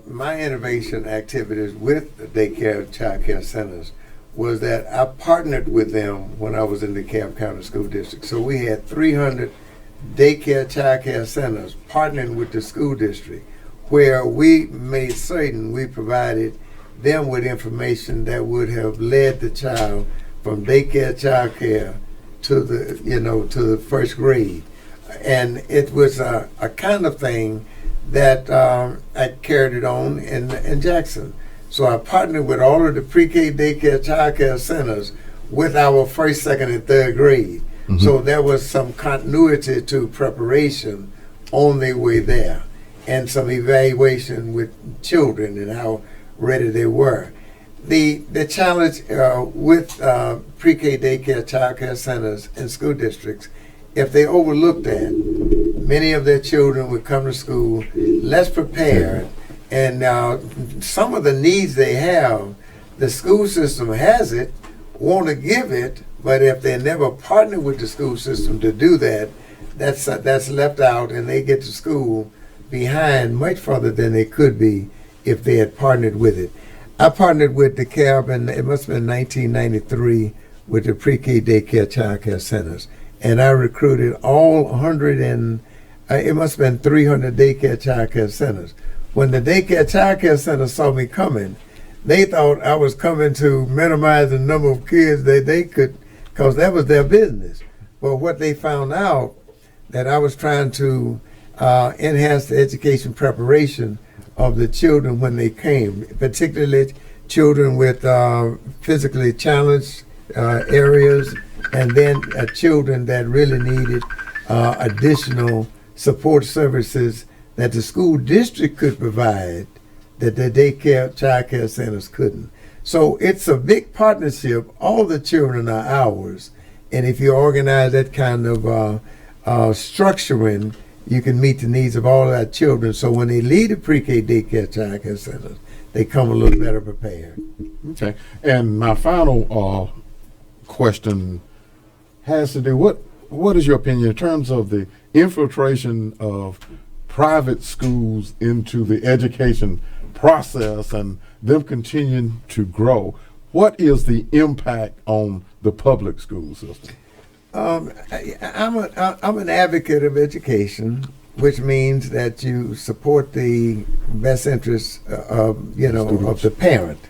my innovation activities with the daycare child care centers was that I partnered with them when I was in the Cobb County School District. So we had 300 daycare child care centers partnering with the school district, where we made certain we provided them with information that would have led the child from daycare child care to the first grade. And it was a kind of thing that I carried it on in Jackson. So I partnered with all of the pre-K daycare child care centers with our first, second, and third grade. So there was some continuity to preparation on their way there, and some evaluation with children and how ready they were. The challenge with pre-K daycare child care centers and school districts, if they overlooked that, many of their children would come to school less prepared, and some of the needs they have, the school system has it, want to give it, but if they never partner with the school system to do that, that's left out, and they get to school behind much further than they could be if they had partnered with it. I partnered with the CAB, and it must have been 1993, with the pre-K daycare child care centers, and I recruited all 100 and it must have been 300 daycare child care centers. When the daycare child care centers saw me coming, they thought I was coming to minimize the number of kids that they could, because that was their business. But what they found out, that I was trying to enhance the education preparation of the children when they came, particularly children with physically challenged areas, and then children that really needed additional support services that the school district could provide that the daycare, child care centers couldn't. So it's a big partnership. All the children are ours. And if you organize that kind of structuring, you can meet the needs of all of our children. So when they leave the pre-K daycare, child care centers, they come a little better prepared. Okay. And my final question has to do, what is your opinion in terms of the infiltration of private schools into the education process and them continuing to grow? What is the impact on the public school system? I'm an advocate of education, which means that you support the best interests of the parent.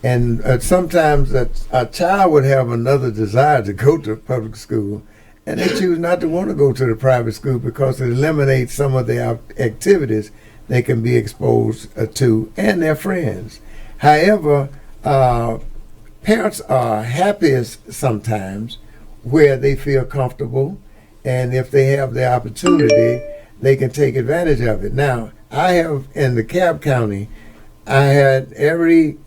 And sometimes a child would have another desire to go to public school, and they choose not to want to go to the private school because it eliminates some of the activities they can be exposed to and their friends. However, parents are happiest sometimes where they feel comfortable, and if they have the opportunity, they can take advantage of it. Now, I have in the Cobb County, I had every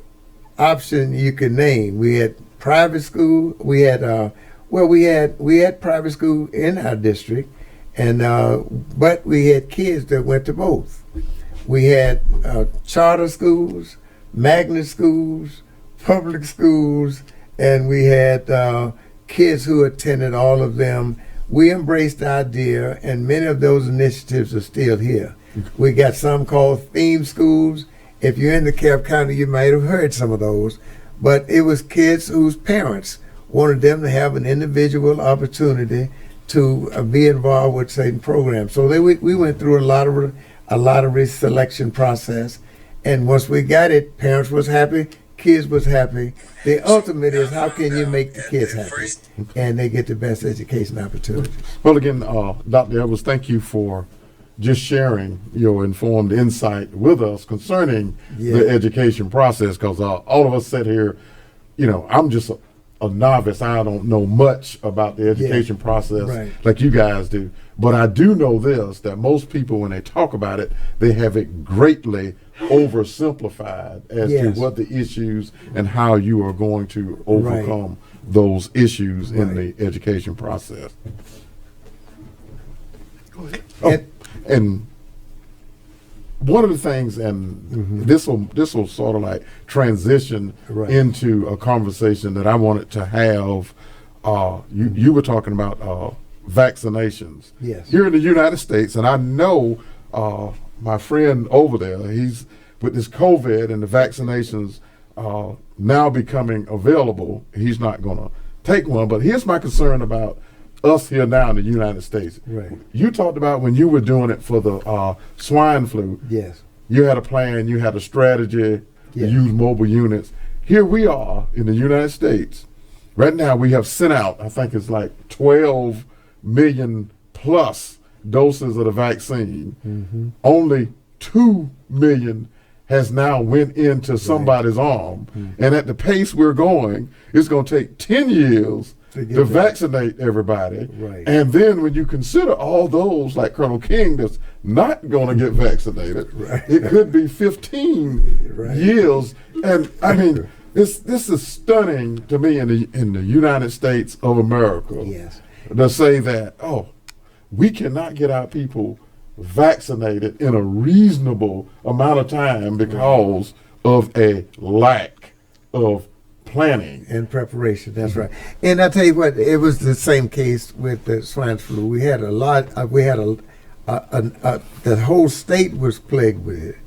option you could name. We had private school. We had we had private school in our district, and but we had kids that went to both. We had charter schools, magnet schools, public schools, and we had kids who attended all of them. We embraced the idea, and many of those initiatives are still here. We got some called theme schools. If you're in the Cobb County, you might have heard some of those. But it was kids whose parents wanted them to have an individual opportunity to be involved with certain programs. So we went through a lot of selection process, and once we got it, parents was happy, kids was happy. The ultimate is how can you make the kids happy, and they get the best education opportunities. Well, again, Dr. Edwards, thank you for just sharing your informed insight with us concerning the education process, because all of us sit here, I'm just a novice. I don't know much about the education process like you guys do. But I do know this, that most people, when they talk about it, they have it greatly oversimplified as to what the issues and how you are going to overcome those issues in the education process. Go ahead. And one of the things, and this will sort of like transition into a conversation that I wanted to have. You were talking about vaccinations here in the United States, and I know my friend over there, he's with this COVID and the vaccinations now becoming available. He's not going to take one, but here's my concern about us here now in the United States. You talked about when you were doing it for the swine flu. You had a plan, you had a strategy to use mobile units. Here we are in the United States. Right now we have sent out, I think it's like 12 million plus doses of the vaccine. Only 2 million has now went into somebody's arm. And at the pace we're going, it's going to take 10 years to vaccinate everybody. And then when you consider all those, like Colonel King, that's not going to get vaccinated, it could be 15 years. And I mean, this is stunning to me in the United States of America to say that, we cannot get our people vaccinated in a reasonable amount of time because of a lack of planning and preparation. That's right. And I tell you what, it was the same case with the swine flu. We had a lot. The whole state was plagued with it,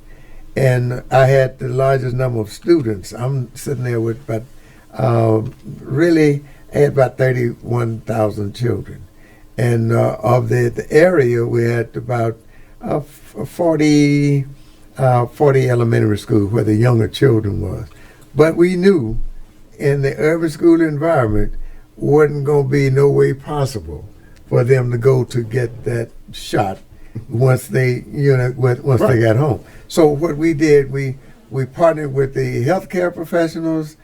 and I had the largest number of students. I'm sitting there with about I had about 31,000 children, and of the area we had about 40 elementary schools where the younger children was. But we knew in the urban school environment wasn't going to be no way possible for them to go to get that shot once they they got home. So what we did, we partnered with the healthcare professionals,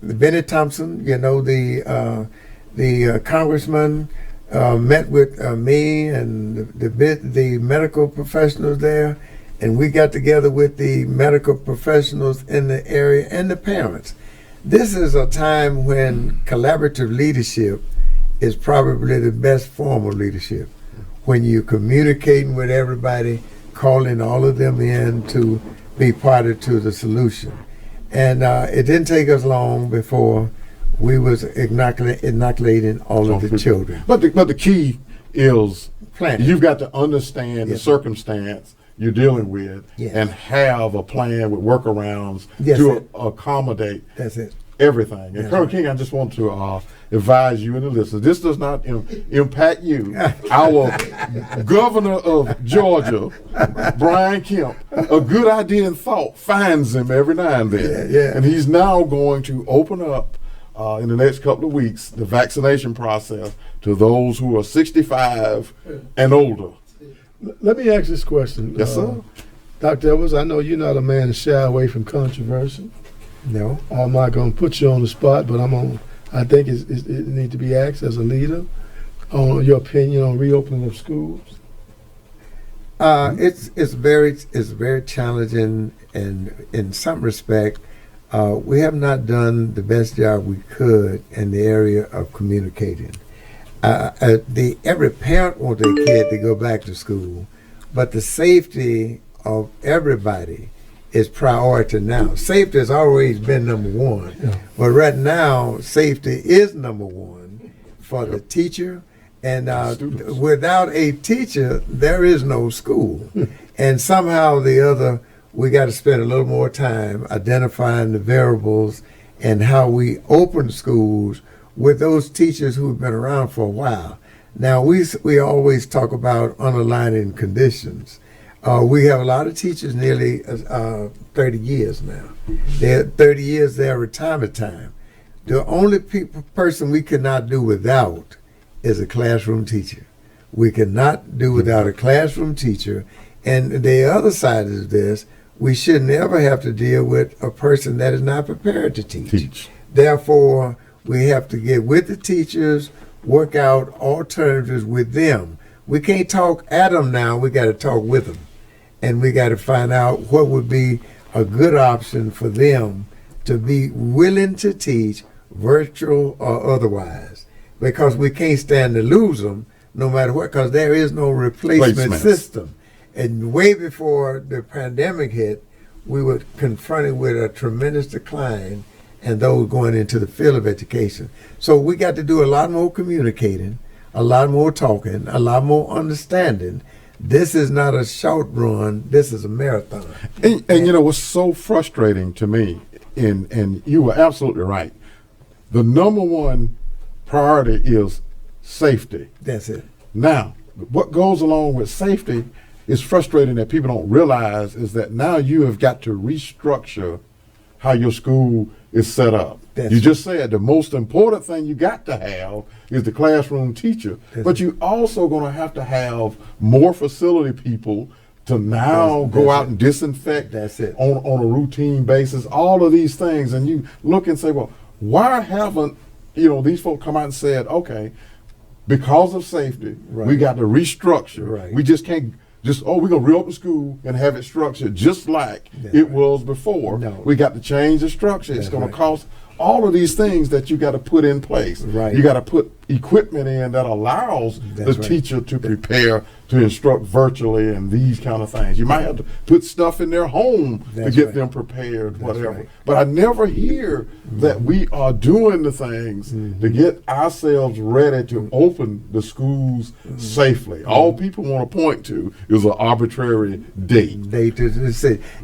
Benny Thompson, the congressman, met with me and the medical professionals there, and we got together with the medical professionals in the area and the parents. This is a time when collaborative leadership is probably the best form of leadership. When you're communicating with everybody, calling all of them in to be part of the solution. And it didn't take us long before we was inoculating all of the children. But the key is Planning. you've got to understand the circumstance you're dealing with and have a plan with workarounds to accommodate That's it. everything. And Colonel King, I just want to advise you and the listeners, this does not impact you. Our governor of Georgia, Brian Kemp, a good idea and thought finds him every now and then. And he's now going to open up in the next couple of weeks the vaccination process to those who are 65 and older. Let me ask this question. Yes, sir. Dr. Edwards, I know you're not a man to shy away from controversy. No. I'm not going to put you on the spot, but I think it needs to be asked as a leader on your opinion on reopening of schools. It's very challenging, and in some respect, we have not done the best job we could in the area of communicating. Every parent wants their kid to go back to school, but the safety of everybody is priority now. Safety has always been number one, but right now, safety is number one for the teacher. And without a teacher, there is no school. And somehow or the other, we got to spend a little more time identifying the variables and how we open schools with those teachers who've been around for a while. Now, we always talk about underlying conditions. We have a lot of teachers nearly 30 years now. They're 30 years their retirement time. The only person we cannot do without is a classroom teacher. We cannot do without a classroom teacher. And the other side of this, we should never have to deal with a person that is not prepared to teach. Therefore, we have to get with the teachers, work out alternatives with them. We can't talk at them now, we got to talk with them. And we got to find out what would be a good option for them to be willing to teach, virtual or otherwise. Because we can't stand to lose them no matter what, because there is no replacement system. And way before the pandemic hit, we were confronted with a tremendous decline and those going into the field of education. So we got to do a lot more communicating, a lot more talking, a lot more understanding. This is not a short run, this is a marathon. And you know, what's so frustrating to me, and you were absolutely right, the number one priority is safety. That's it. Now, what goes along with safety is frustrating that people don't realize is that now you have got to restructure how your school is set up. You just said the most important thing you got to have is the classroom teacher, but you also going to have more facility people to now go out and disinfect on a routine basis, all of these things. And you look and say, well, why haven't these folks come out and said, okay, because of safety, we got to restructure. We just can't we're going to reopen school and have it structured just like it was before. We got to change the structure. It's going to cost all of these things that you got to put in place. You got to put equipment in that allows the teacher to prepare to instruct virtually and these kind of things. You might have to put stuff in their home to get them prepared, whatever. But I never hear that we are doing the things to get ourselves ready to open the schools safely. All people want to point to is an arbitrary date.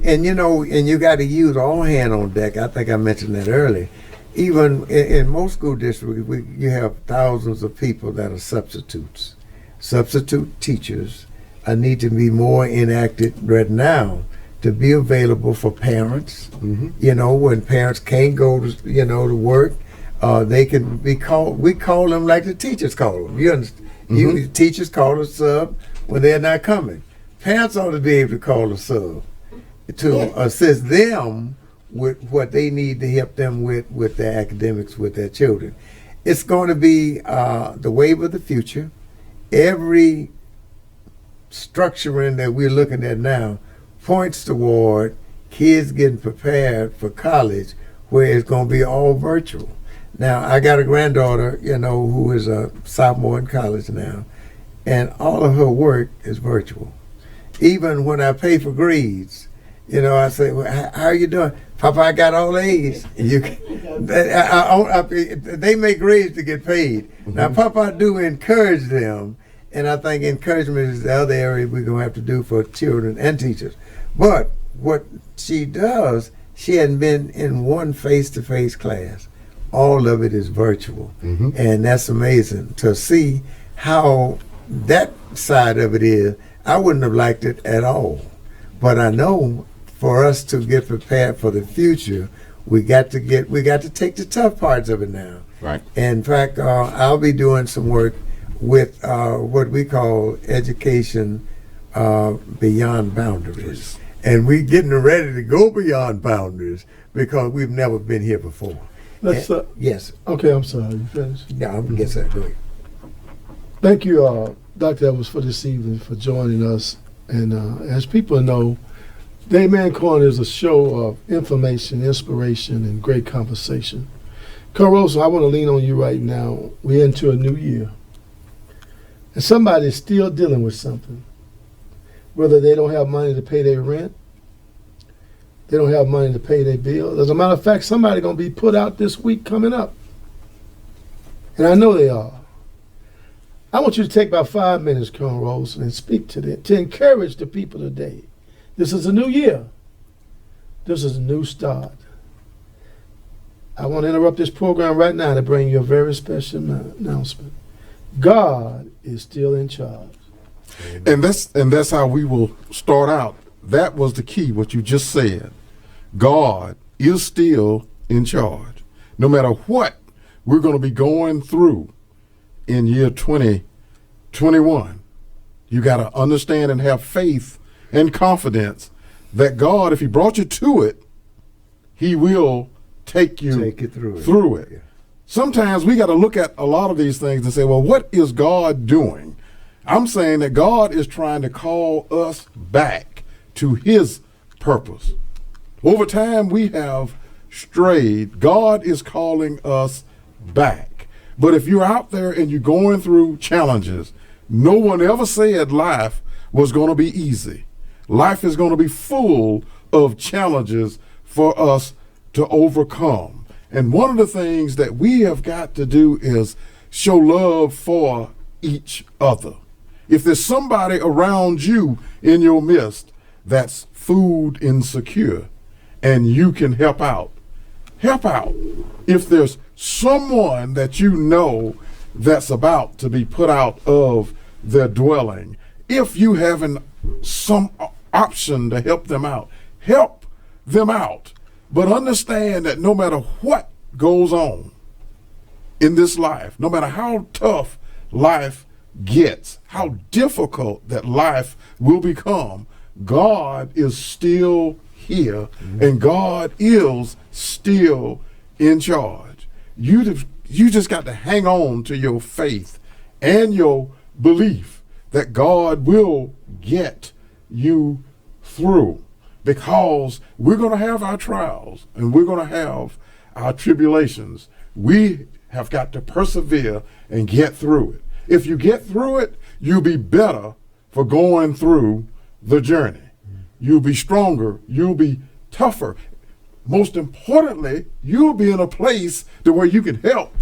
And you got to use all hand on deck. I think I mentioned that earlier. Even in most school districts, you have thousands of people that are substitutes. Substitute teachers need to be more enacted right now to be available for parents. When parents can't go to work, they can be called. We call them like the teachers call them. You understand? Teachers call a sub when they're not coming. Parents ought to be able to call a sub to assist them with what they need to help them with their academics, with their children. It's going to be the wave of the future. Every structuring that we're looking at now points toward kids getting prepared for college, where it's going to be all virtual. Now, I got a granddaughter, who is a sophomore in college now, and all of her work is virtual. Even when I pay for grades, I say, well, how are you doing? Papa, I got all A's. They make grades to get paid. Mm-hmm. Now, Papa, I do encourage them, and I think encouragement is the other area we're going to have to do for children and teachers. But what she does, she hadn't been in one face-to-face class. All of it is virtual. Mm-hmm. And that's amazing to see how that side of it is. I wouldn't have liked it at all. But I know for us to get prepared for the future, we got to take the tough parts of it now. Right. In fact, I'll be doing some work with what we call education beyond boundaries. And we're getting ready to go beyond boundaries because we've never been here before. Yes. Okay, I'm sorry. You finished? Yeah, I'm guess that. Go ahead. Thank you, Dr. Edwards, for this evening, for joining us. And as people know, Day Man Corner is a show of information, inspiration, and great conversation. Rollerson, I want to lean on you right now. We're into a new year. And somebody is still dealing with something. Whether they don't have money to pay their rent, they don't have money to pay their bill. As a matter of fact, somebody going to be put out this week coming up. And I know they are. I want you to take about 5 minutes, Colonel Rollerson, and speak to them, to encourage the people today. This is a new year. This is a new start. I want to interrupt this program right now to bring you a very special announcement. God is still in charge. And that's how we will start out. That was the key, what you just said. God is still in charge. No matter what we're going to be going through in year 2021, you got to understand and have faith and confidence that God, if he brought you to it, he will take you through it. Yeah. Sometimes we got to look at a lot of these things and say, well, what is God doing? I'm saying that God is trying to call us back to his purpose. Over time, we have strayed. God is calling us back. But if you're out there and you're going through challenges, no one ever said life was going to be easy. Life is going to be full of challenges for us to overcome. And one of the things that we have got to do is show love for each other. If there's somebody around you in your midst that's food insecure and you can help out, help out. If there's someone that you know that's about to be put out of their dwelling, if you have some option to help them out. But understand that no matter what goes on in this life, no matter how tough life gets, how difficult that life will become, God is still here, and God is still in charge. You just got to hang on to your faith and your belief that God will get you through, because we're going to have our trials and we're going to have our tribulations. We have got to persevere and get through it. If you get through it, you'll be better for going through the journey. You'll be stronger. You'll be tougher. Most importantly, you'll be in a place to where you can help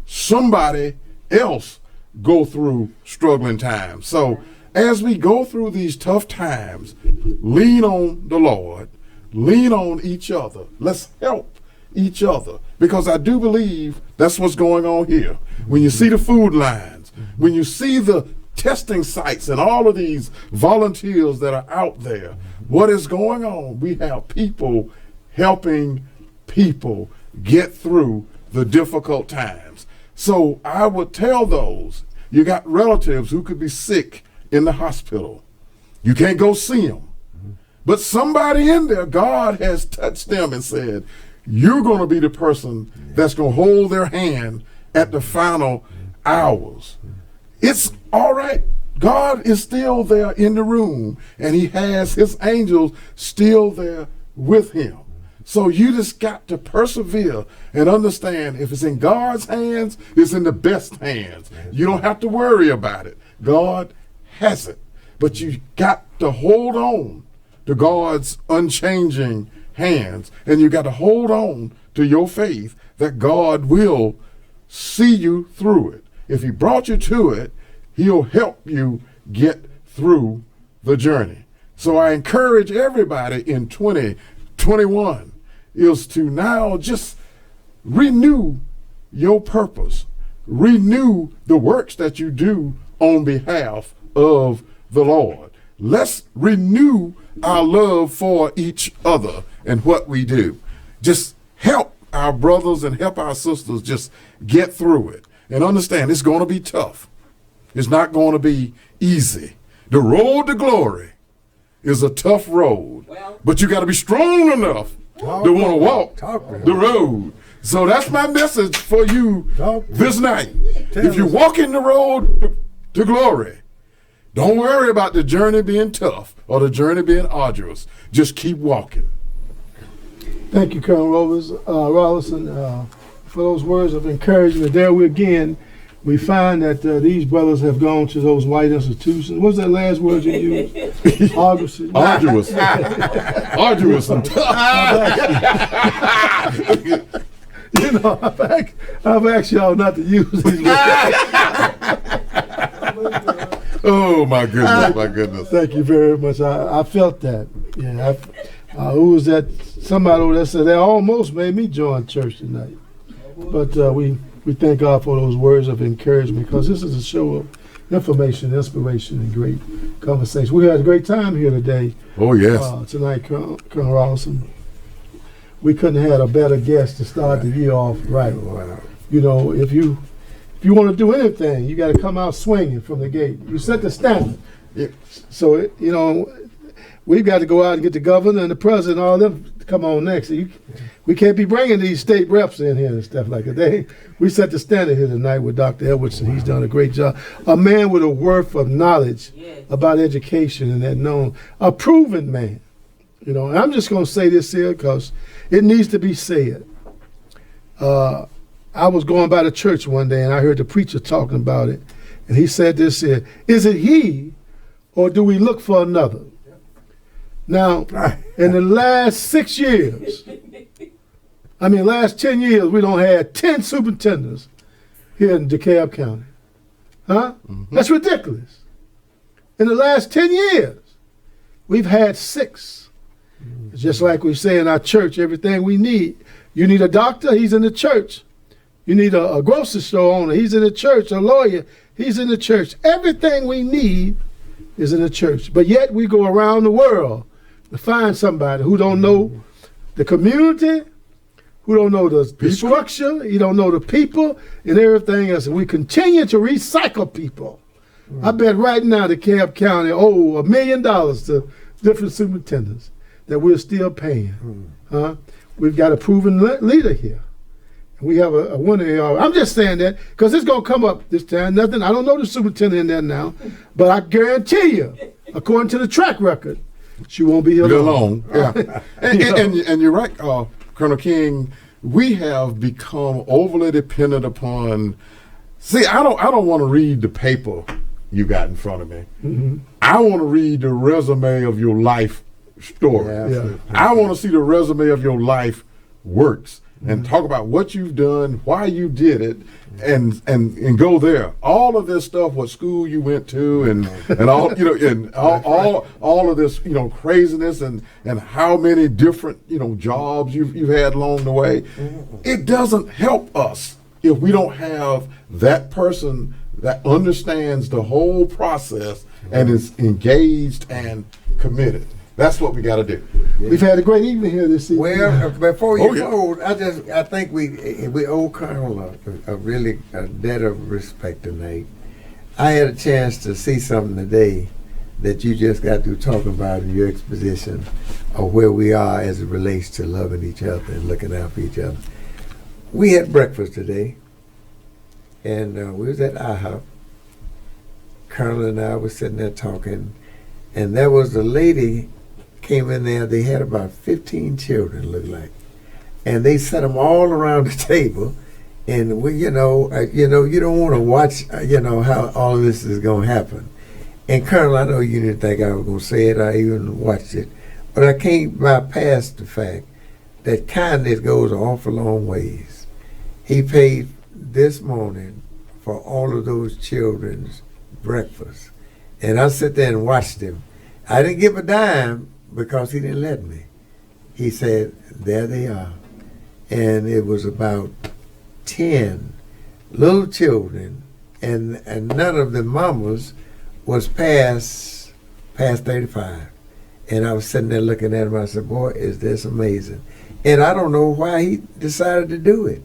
somebody else go through struggling times. So as we go through these tough times, lean on the Lord, lean on each other. Let's help each other, because I do believe that's what's going on here. When you see the food lines, when you see the testing sites and all of these volunteers that are out there, what is going on? We have people helping people get through the difficult times. So I would tell those, you got relatives who could be sick in the hospital. You can't go see them. But somebody in there, God has touched them and said, you're going to be the person that's going to hold their hand at the final hours. It's all right. God is still there in the room, and he has his angels still there with him. So you just got to persevere and understand if it's in God's hands, it's in the best hands. You don't have to worry about it. God has it. But you got to hold on to God's unchanging hands, and you got to hold on to your faith that God will see you through it. If he brought you to it, he'll help you get through the journey. So I encourage everybody in 2021 is to now just renew your purpose, renew the works that you do on behalf of the Lord. Let's renew our love for each other and what we do. Just help our brothers and help our sisters just get through it. And understand, it's going to be tough. It's not going to be easy. The road to glory is a tough road. But you got to be strong enough to want to walk the road. So that's my message for you this night. If you're walking the road to glory, don't worry about the journey being tough or the journey being arduous. Just keep walking. Thank you, Colonel Rollerson, for those words of encouragement. There we find that these brothers have gone to those white institutions. What's that last word you used? Arduous. Arduous and tough. You know, I've asked y'all not to use these words. Oh, my goodness. Thank you very much. I felt that. Yeah. Who was that? Somebody over there said they almost made me join church tonight. But we thank God for those words of encouragement, because this is a show of information, inspiration, and great conversation. We had a great time here today. Oh, yes. Tonight, Colonel Rollerson. We couldn't have had a better guest to start the year off right. You know, if you want to do anything, you got to come out swinging from the gate. You set the standard. Yeah. So, you know, we've got to go out and get the governor and the president, all them to come on next. We can't be bringing these state reps in here and stuff like that. We set the standard here tonight with Dr. Edwardson. He's done a great job. A man with a wealth of knowledge about education and that known, a proven man. You know, and I'm just going to say this here because it needs to be said. I was going by the church one day and I heard the preacher talking about it. And he said this here, is it he or do we look for another? Now, in the last 6 years, last 10 years, we don't have 10 superintendents here in DeKalb County. Huh? Mm-hmm. That's ridiculous. In the last 10 years, we've had 6. Mm-hmm. Just like we say in our church, everything we need. You need a doctor, he's in the church. You need a grocery store owner, he's in the church. A lawyer, he's in the church. Everything we need is in the church. But yet we go around the world to find somebody who don't know the community, who don't know the structure, he don't know the people and everything else. And we continue to recycle people. I bet right now DeKalb County owe $1 million to different superintendents that we're still paying. We've got a proven leader here. We have a winner. I'm just saying that because it's going to come up this time. I don't know the superintendent in there now, but I guarantee you, according to the track record, she won't be here long. Yeah. and you're right, Colonel King. We have become overly dependent upon. See, I don't want to read the paper you got in front of me. Mm-hmm. I want to read the resume of your life story. Yeah. I want to see the resume of your life works. And talk about what you've done, why you did it, and go there. All of this stuff, what school you went to, and all and all of this craziness, and how many different jobs you've had along the way. It doesn't help us if we don't have that person that understands the whole process and is engaged and committed. That's what we got to do. We've had a great evening here this evening. Well, before you go, I think we owe Colonel a really debt of respect tonight. I had a chance to see something today that you just got through talking about in your exposition of where we are as it relates to loving each other and looking out for each other. We had breakfast today, and we was at IHOP. Colonel and I was sitting there talking, and there was a lady came in there. They had about 15 children, looked like, and they set them all around the table. And we, you don't want to watch, how all of this is going to happen. And Colonel, I know you didn't think I was going to say it. I even watched it, but I can't bypass the fact that kindness goes an awful long ways. He paid this morning for all of those children's breakfast, and I sit there and watched him. I didn't give a dime because he didn't let me. He said, "There they are," and it was about 10 little children, and none of the mamas was past 35. And I was sitting there looking at him. I said, "Boy, is this amazing." And I don't know why he decided to do it,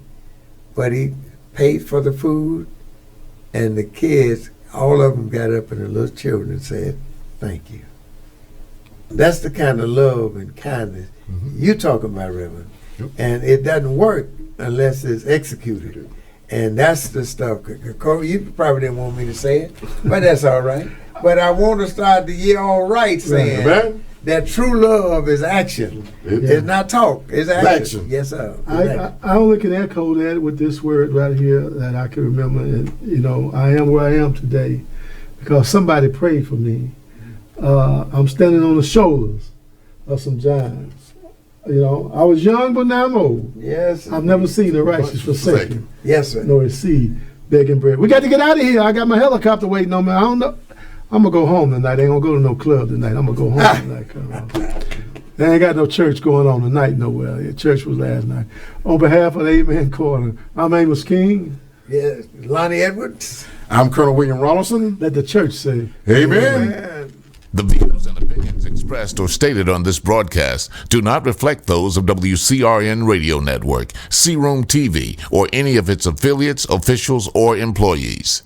but he paid for the food, and the kids, all of them got up, and the little children said, "Thank you." That's the kind of love and kindness you're talking about, Reverend. Yep. And it doesn't work unless it's executed. And that's the stuff. Corey, you probably didn't want me to say it, but that's all right. But I want to start the year all right saying that true love is action. It's not talk, it's action. Yes, sir. I only can echo that with this word right here that I can remember. And, I am where I am today because somebody prayed for me. I'm standing on the shoulders of some giants. I was young, but now I'm old. Yes. I've never seen the righteous forsaken. Yes, sir. Nor his seed begging bread. We got to get out of here. I got my helicopter waiting on me. I don't know. I'm going to go home tonight. I ain't going to go to no club tonight. I'm going to go home tonight. They ain't got no church going on tonight nowhere. The church was last night. On behalf of the Amen Corner, I'm Amos King. Yes. Lonnie Edwards. I'm Colonel William Rollerson. Let the church say, Amen. Amen. The views and opinions expressed or stated on this broadcast do not reflect those of WCRN Radio Network, C-Room TV, or any of its affiliates, officials, or employees.